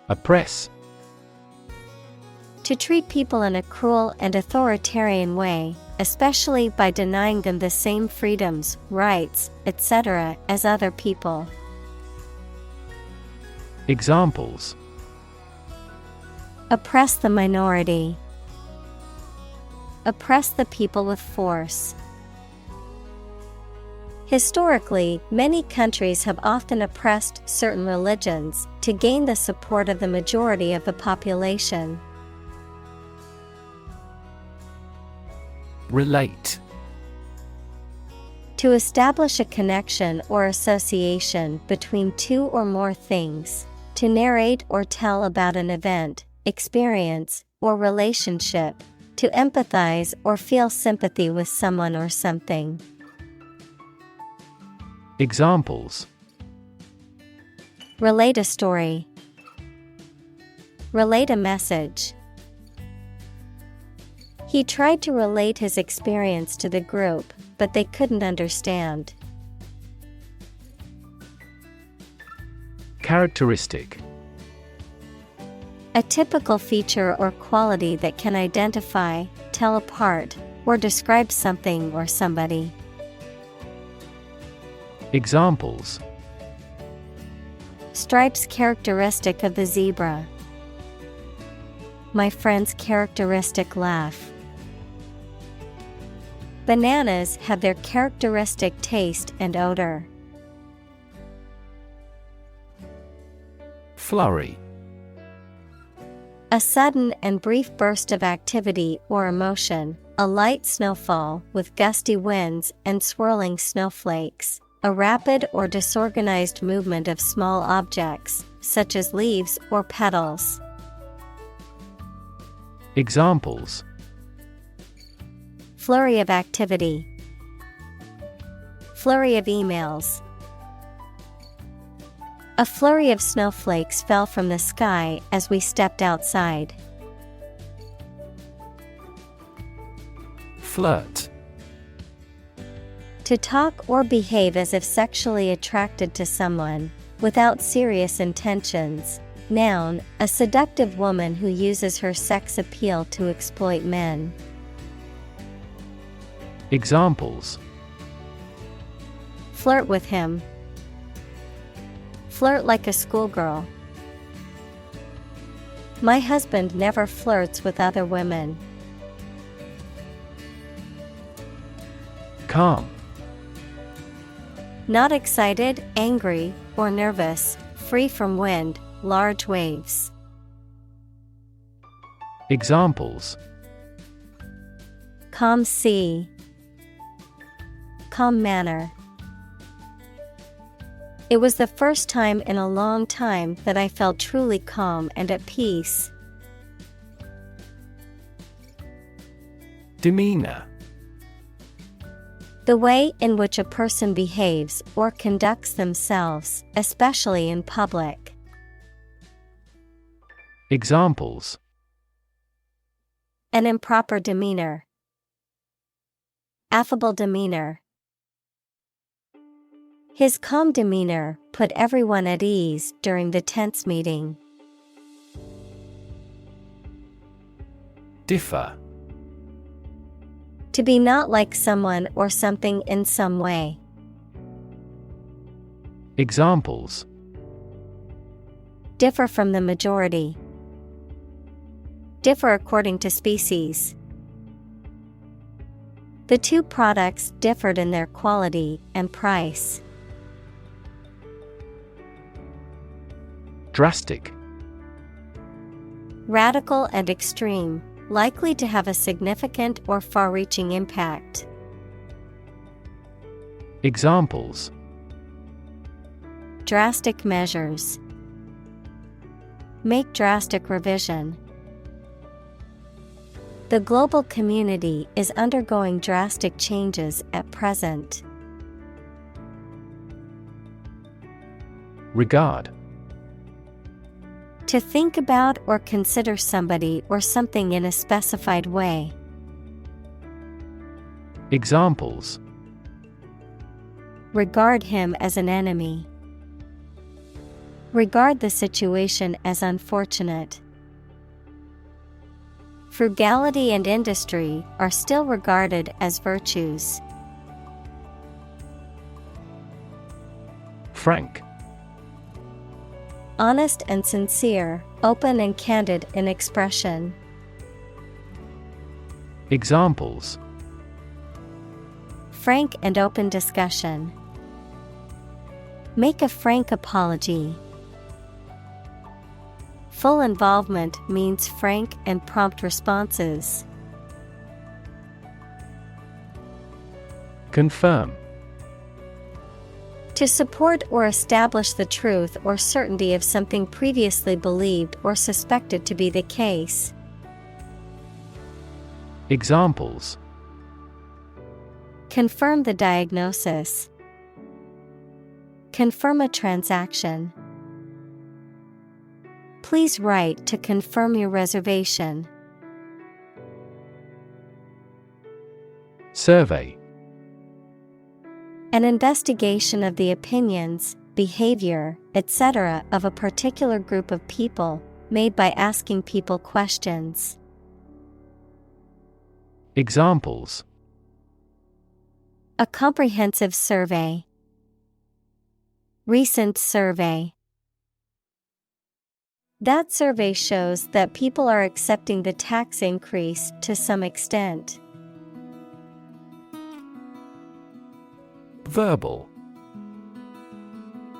Oppress. To treat people in a cruel and authoritarian way, especially by denying them the same freedoms, rights, etc. as other people. Examples: oppress the minority. Oppress the people with force. Historically, many countries have often oppressed certain religions to gain the support of the majority of the population. Relate. To establish a connection or association between two or more things. To narrate or tell about an event, experience, or relationship. To empathize or feel sympathy with someone or something. Examples: relate a story. Relate a message. He tried to relate his experience to the group, but they couldn't understand. Characteristic. A typical feature or quality that can identify, tell apart, or describe something or somebody. Examples: stripes characteristic of the zebra. My friend's characteristic laugh. Bananas have their characteristic taste and odor. Flurry. A sudden and brief burst of activity or emotion, a light snowfall with gusty winds and swirling snowflakes, a rapid or disorganized movement of small objects, such as leaves or petals. Examples: flurry of activity. Flurry of emails. A flurry of snowflakes fell from the sky as we stepped outside. Flirt. To talk or behave as if sexually attracted to someone, without serious intentions. Noun, a seductive woman who uses her sex appeal to exploit men. Examples: flirt with him. Flirt like a schoolgirl. My husband never flirts with other women. Calm. Not excited, angry, or nervous, free from wind, large waves. Examples: calm sea. Calm manner. It was the first time in a long time that I felt truly calm and at peace. Demeanor. The way in which a person behaves or conducts themselves, especially in public. Examples: an improper demeanor. Affable demeanor. His calm demeanor put everyone at ease during the tense meeting. Differ. To be not like someone or something in some way. Examples: differ from the majority. Differ according to species. The two products differed in their quality and price. Drastic. Radical and extreme, likely to have a significant or far-reaching impact. Examples: drastic measures. Make drastic revision. The global community is undergoing drastic changes at present. Regard. To think about or consider somebody or something in a specified way. Examples: Regard him as an enemy. Regard the situation as unfortunate. Frugality and industry are still regarded as virtues. Frank. Honest and sincere, open and candid in expression. Examples: Frank and open discussion. Make a frank apology. Full involvement means frank and prompt responses. Confirm. To support or establish the truth or certainty of something previously believed or suspected to be the case. Examples: Confirm the diagnosis. Confirm a transaction. Please write to confirm your reservation. Survey. An investigation of the opinions, behavior, etc. of a particular group of people, made by asking people questions. Examples: A comprehensive survey. Recent survey. That survey shows that people are accepting the tax increase to some extent. Verbal.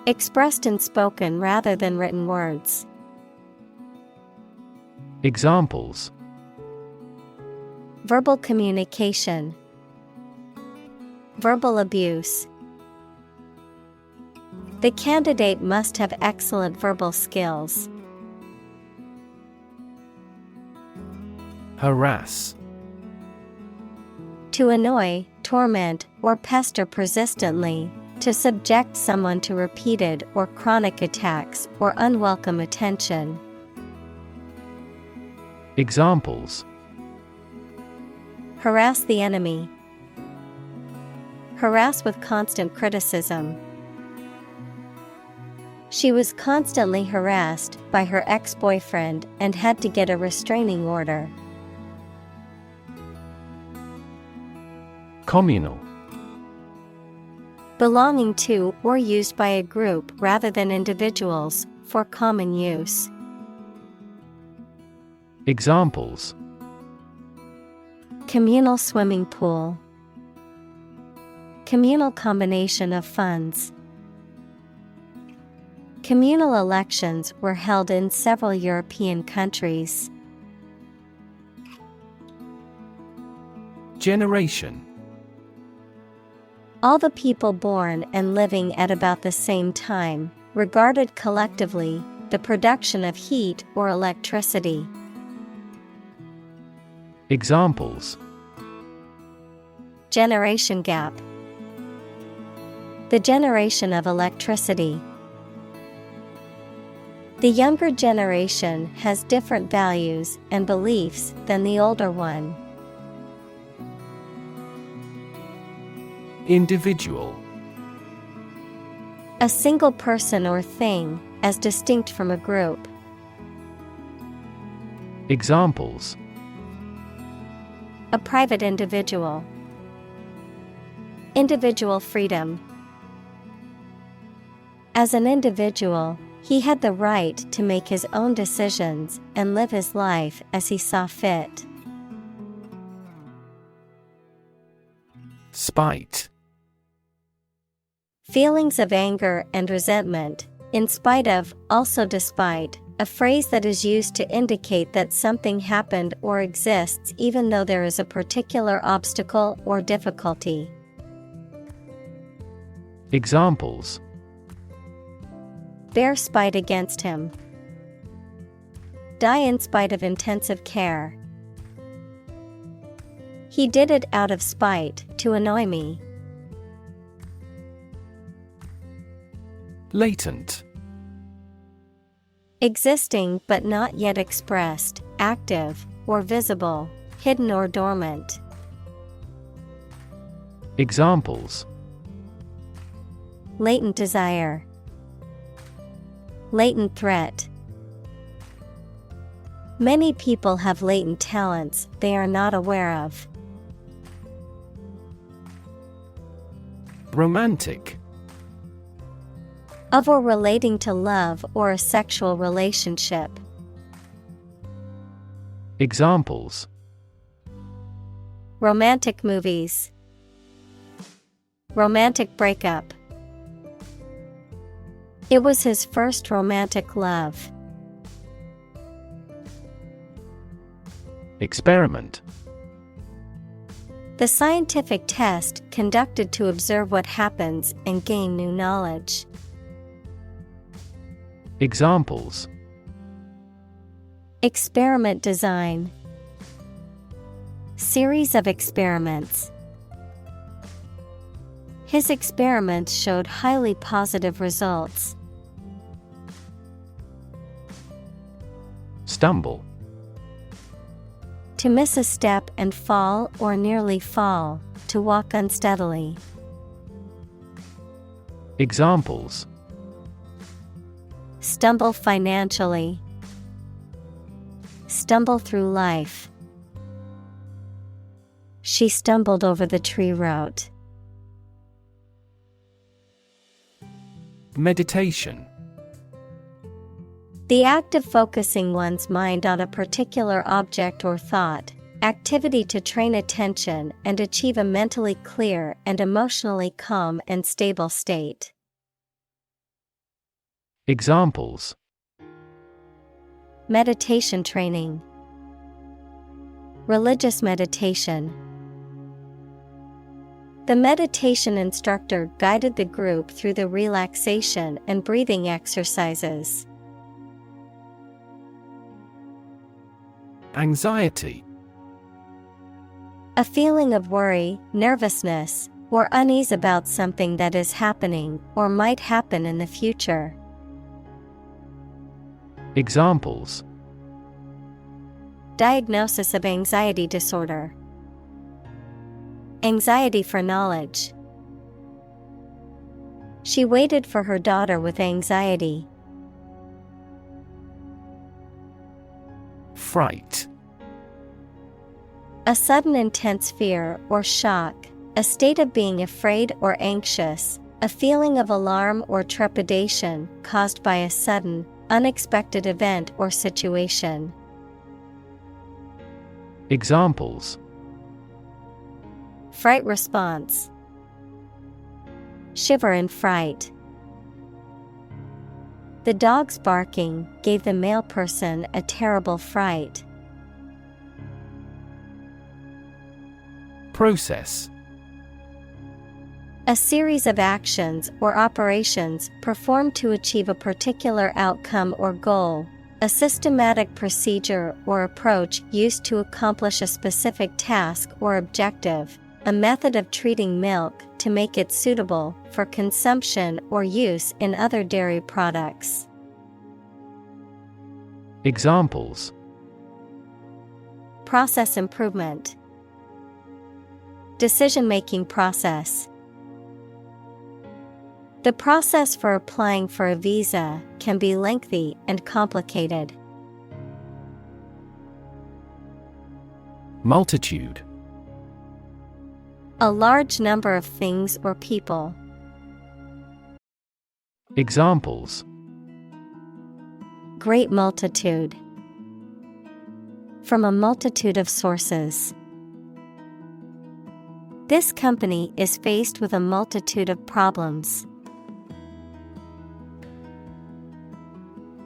Expressed in spoken rather than written words. Examples: Verbal communication. Verbal abuse. The candidate must have excellent verbal skills. Harass. To annoy, torment, or pester persistently, to subject someone to repeated or chronic attacks or unwelcome attention. Examples: Harass the enemy. Harass with constant criticism. She was constantly harassed by her ex-boyfriend and had to get a restraining order. Communal. Belonging to or used by a group rather than individuals, for common use. Examples: Communal swimming pool. Communal combination of funds. Communal elections were held in several European countries. Generation. All the people born and living at about the same time, regarded collectively, the production of heat or electricity. Examples: Generation gap. The generation of electricity. The younger generation has different values and beliefs than the older one. Individual. A single person or thing, as distinct from a group. Examples: A private individual. Individual freedom. As an individual, he had the right to make his own decisions and live his life as he saw fit. Spite. Feelings of anger and resentment, in spite of, also despite, a phrase that is used to indicate that something happened or exists even though there is a particular obstacle or difficulty. Examples: Bear spite against him. Die in spite of intensive care. He did it out of spite to annoy me. Latent. Existing but not yet expressed, active, or visible, hidden or dormant. Examples: Latent desire. Latent threat. Many people have latent talents they are not aware of. Romantic. Of or relating to love or a sexual relationship. Examples: Romantic movies. Romantic breakup. It was his first romantic love. Experiment. The scientific test conducted to observe what happens and gain new knowledge. Examples: Experiment design. Series of experiments. His experiments showed highly positive results. Stumble. To miss a step and fall or nearly fall, to walk unsteadily. Examples: Stumble financially. Stumble through life. She stumbled over the tree root. Meditation. The act of focusing one's mind on a particular object or thought, activity to train attention and achieve a mentally clear and emotionally calm and stable state. Examples: Meditation training. Religious meditation. The meditation instructor guided the group through the relaxation and breathing exercises. Anxiety. A feeling of worry, nervousness, or unease about something that is happening or might happen in the future. Examples: Diagnosis of anxiety disorder. Anxiety for knowledge. She waited for her daughter with anxiety. Fright. A sudden intense fear or shock, a state of being afraid or anxious, a feeling of alarm or trepidation caused by a sudden, unexpected event or situation. Examples: Fright response. Shiver in fright. The dog's barking gave the male person a terrible fright. Process. A series of actions or operations performed to achieve a particular outcome or goal, a systematic procedure or approach used to accomplish a specific task or objective, a method of treating milk to make it suitable for consumption or use in other dairy products. Examples: Process improvement. Decision-making process. The process for applying for a visa can be lengthy and complicated. Multitude. A large number of things or people. Examples: Great multitude. From a multitude of sources. This company is faced with a multitude of problems.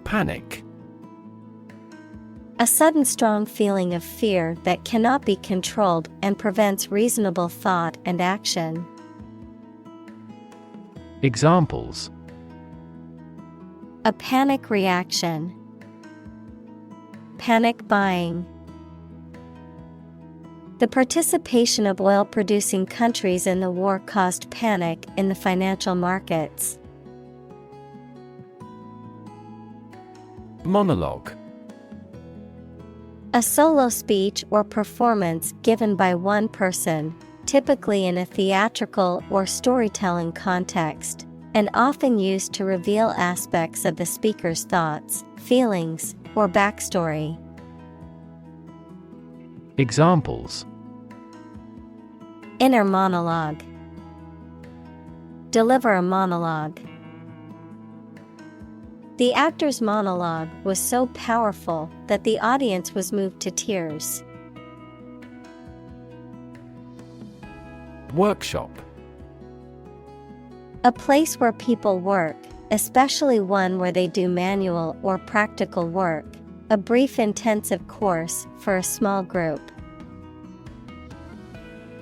Panic. A sudden strong feeling of fear that cannot be controlled and prevents reasonable thought and action. Examples: A panic reaction. Panic buying. The participation of oil-producing countries in the war caused panic in the financial markets. Monologue. A solo speech or performance given by one person, typically in a theatrical or storytelling context, and often used to reveal aspects of the speaker's thoughts, feelings, or backstory. Examples: Inner monologue. Deliver a monologue. The actor's monologue was so powerful that the audience was moved to tears. Workshop. A place where people work, especially one where they do manual or practical work, a brief intensive course for a small group.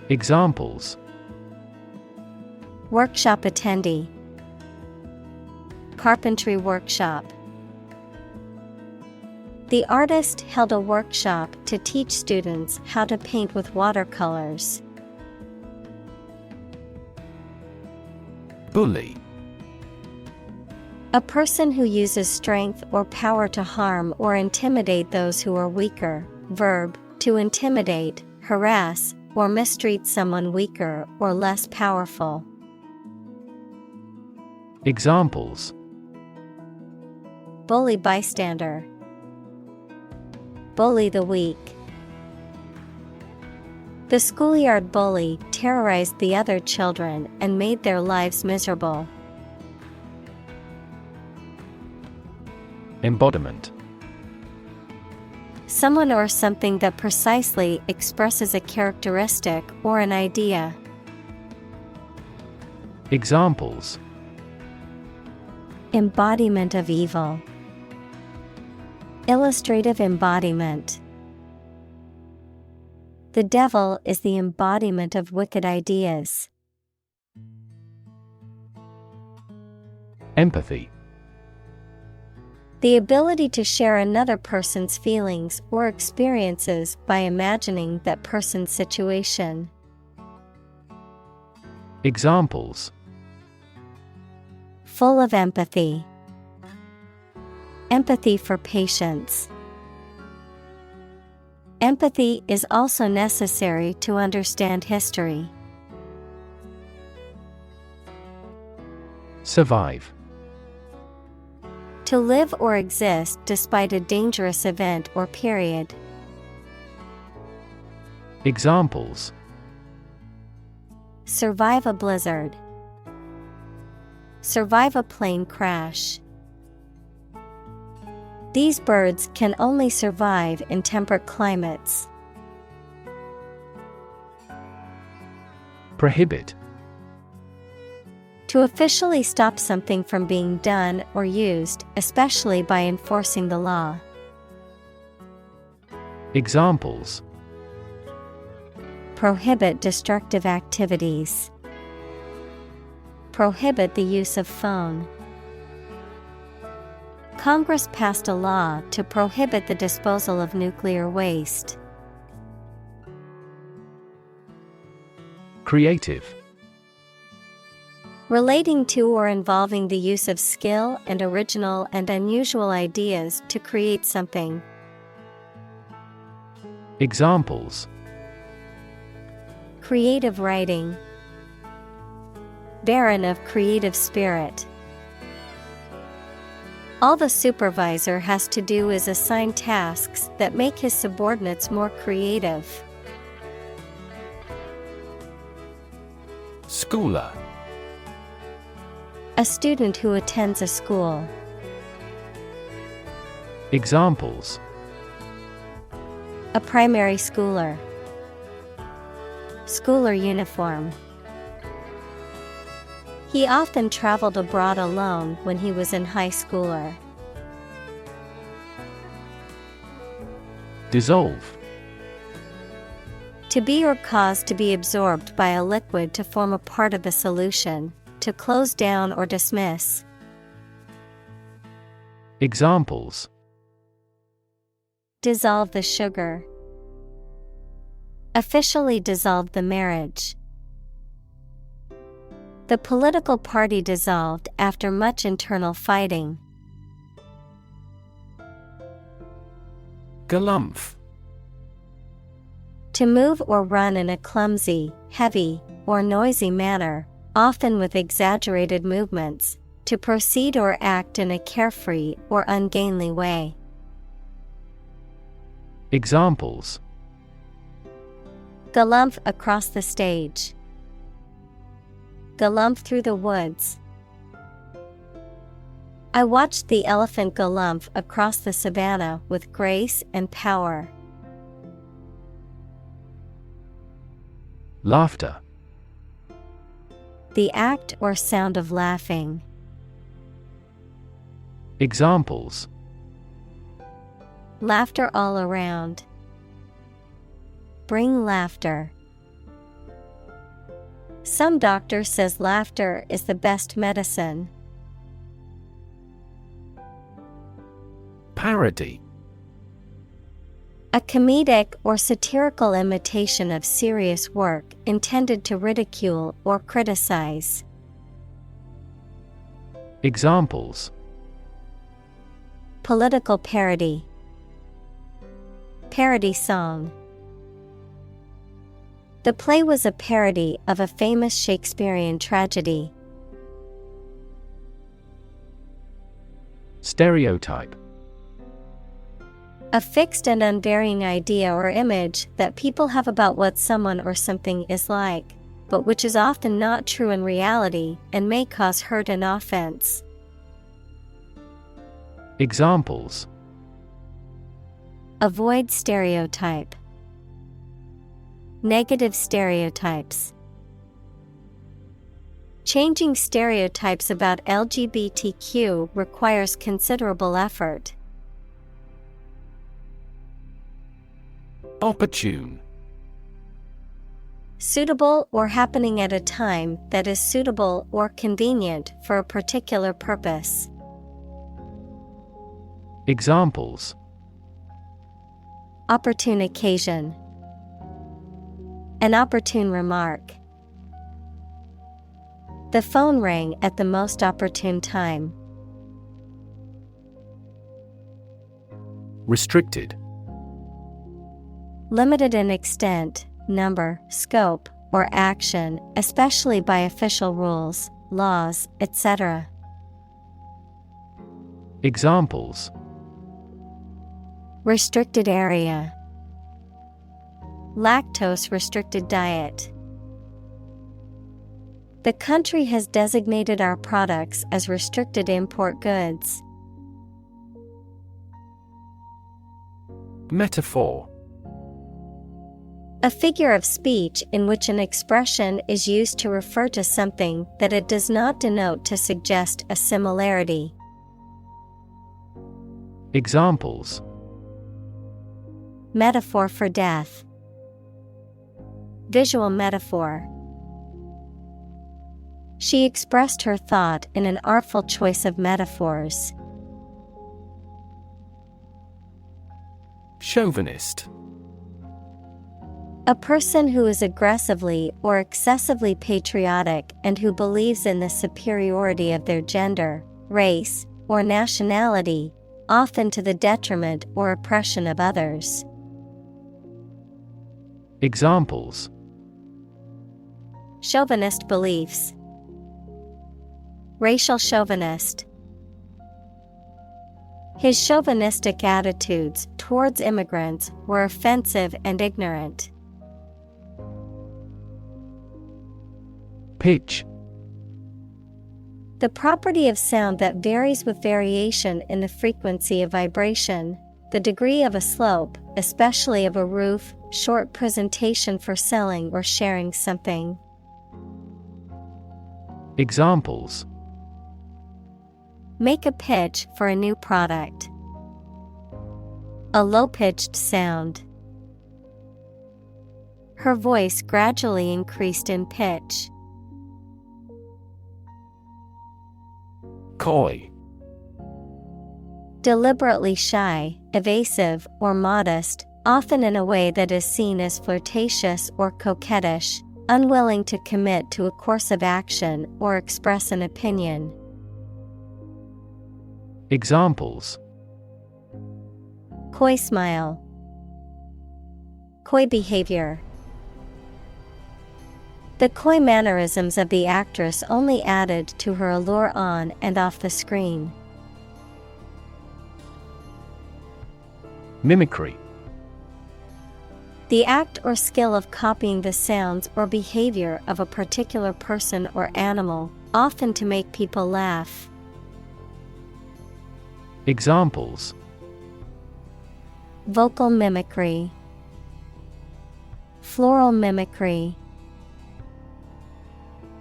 Examples: Workshop attendee. Carpentry workshop. The artist held a workshop to teach students how to paint with watercolors. Bully. A person who uses strength or power to harm or intimidate those who are weaker. Verb, to intimidate, harass, or mistreat someone weaker or less powerful. Examples: Bully bystander. Bully the weak. The schoolyard bully terrorized the other children and made their lives miserable. Embodiment. Someone or something that precisely expresses a characteristic or an idea. Examples: Embodiment of evil. Illustrative embodiment. The devil is the embodiment of wicked ideas. Empathy. The ability to share another person's feelings or experiences by imagining that person's situation. Examples: Full of empathy. Empathy for patients. Empathy is also necessary to understand history. Survive. To live or exist despite a dangerous event or period. Examples: Survive a blizzard. Survive a plane crash. These birds can only survive in temperate climates. Prohibit. To officially stop something from being done or used, especially by enforcing the law. Examples: Prohibit destructive activities. Prohibit the use of phone. Congress passed a law to prohibit the disposal of nuclear waste. Creative. Relating to or involving the use of skill and original and unusual ideas to create something. Examples: Creative writing. Barren of creative spirit. All the supervisor has to do is assign tasks that make his subordinates more creative. Schooler. A student who attends a school. Examples: A primary schooler. Schooler uniform. He often traveled abroad alone when he was in high schooler. Dissolve. To be or cause to be absorbed by a liquid to form a part of the solution, to close down or dismiss. Examples: Dissolve the sugar. Officially dissolved the marriage. The political party dissolved after much internal fighting. Galumph. To move or run in a clumsy, heavy, or noisy manner, often with exaggerated movements, to proceed or act in a carefree or ungainly way. Examples: Galumph across the stage. Galumph through the woods. I watched the elephant galumph across the savannah with grace and power. Laughter. The act or sound of laughing. Examples: Laughter all around. Bring laughter. Some doctor says laughter is the best medicine. Parody. A comedic or satirical imitation of serious work intended to ridicule or criticize. Examples: Political parody. Parody song. The play was a parody of a famous Shakespearean tragedy. Stereotype. A fixed and unvarying idea or image that people have about what someone or something is like, but which is often not true in reality and may cause hurt and offense. Examples: Avoid stereotype. Negative stereotypes. Changing stereotypes about LGBTQ requires considerable effort. Opportune. Suitable or happening at a time that is suitable or convenient for a particular purpose. Examples: Opportune occasion. An opportune remark. The phone rang at the most opportune time. Restricted. Limited in extent, number, scope, or action, especially by official rules, laws, etc. Examples: Restricted area. Lactose restricted diet. The country has designated our products as restricted import goods. Metaphor. A figure of speech in which an expression is used to refer to something that it does not denote to suggest a similarity. Examples: Metaphor for death. Visual metaphor. She expressed her thought in an artful choice of metaphors. Chauvinist. A person who is aggressively or excessively patriotic and who believes in the superiority of their gender, race, or nationality, often to the detriment or oppression of others. Examples: Chauvinist beliefs. Racial chauvinist. His chauvinistic attitudes towards immigrants were offensive and ignorant. Pitch. The property of sound that varies with variation in the frequency of vibration, the degree of a slope, especially of a roof, short presentation for selling or sharing something. Examples: Make a pitch for a new product. A low-pitched sound. Her voice gradually increased in pitch. Coy. Deliberately shy, evasive, or modest, often in a way that is seen as flirtatious or coquettish, unwilling to commit to a course of action or express an opinion. Examples: Coy smile. Coy behavior. The coy mannerisms of the actress only added to her allure on and off the screen. Mimicry. The act or skill of copying the sounds or behavior of a particular person or animal, often to make people laugh. Examples: Vocal mimicry, floral mimicry.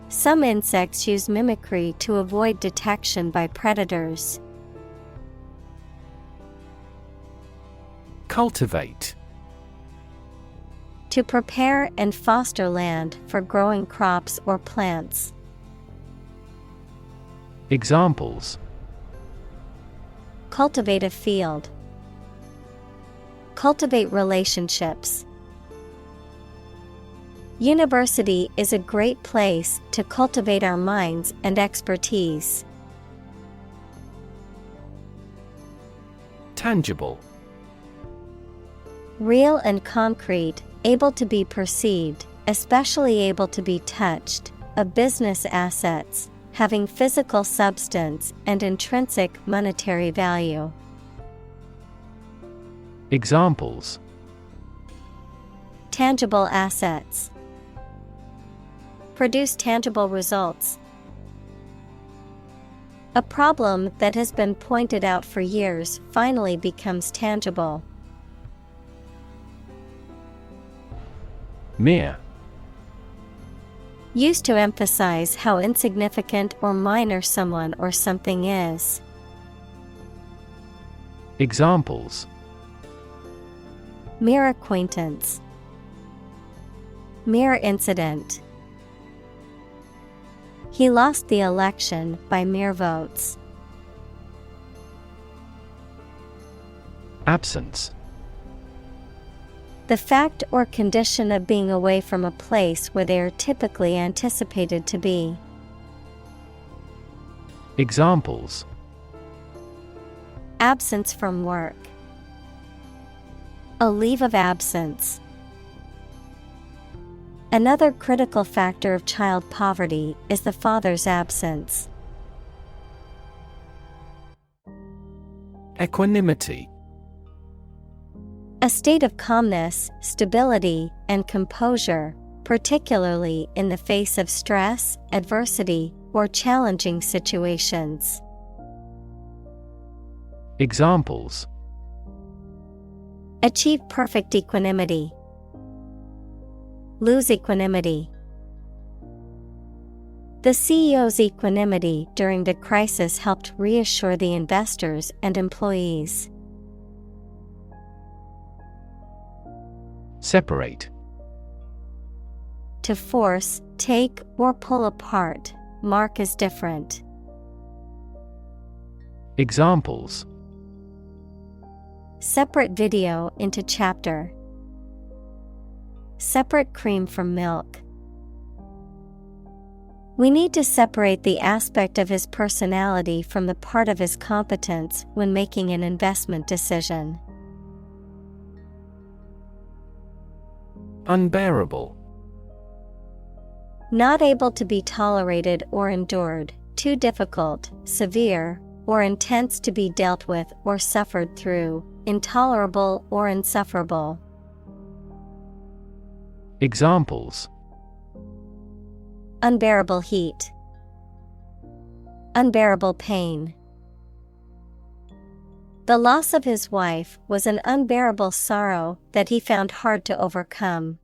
Some insects use mimicry to avoid detection by predators. Cultivate. To prepare and foster land for growing crops or plants. Examples: Cultivate a field. Cultivate relationships. University is a great place to cultivate our minds and expertise. Tangible. Real and concrete, able to be perceived, especially able to be touched, of business assets, having physical substance and intrinsic monetary value. Examples: Tangible assets. Produce tangible results. A problem that has been pointed out for years finally becomes tangible. Mere. Used to emphasize how insignificant or minor someone or something is. Examples: Mere acquaintance. Mere incident. He lost the election by mere votes. Absence. The fact or condition of being away from a place where they are typically anticipated to be. Examples: Absence from work. A leave of absence. Another critical factor of child poverty is the father's absence. Equanimity. A state of calmness, stability, and composure, particularly in the face of stress, adversity, or challenging situations. Examples: Achieve perfect equanimity. Lose equanimity. The CEO's equanimity during the crisis helped reassure the investors and employees. Separate. To force, take, or pull apart, mark as different. Examples: Separate video into chapter. Separate cream from milk. We need to separate the aspect of his personality from the part of his competence when making an investment decision. Unbearable. Not able to be tolerated or endured, too difficult, severe, or intense to be dealt with or suffered through, intolerable or insufferable. Examples: Unbearable heat. Unbearable pain. The loss of his wife was an unbearable sorrow that he found hard to overcome.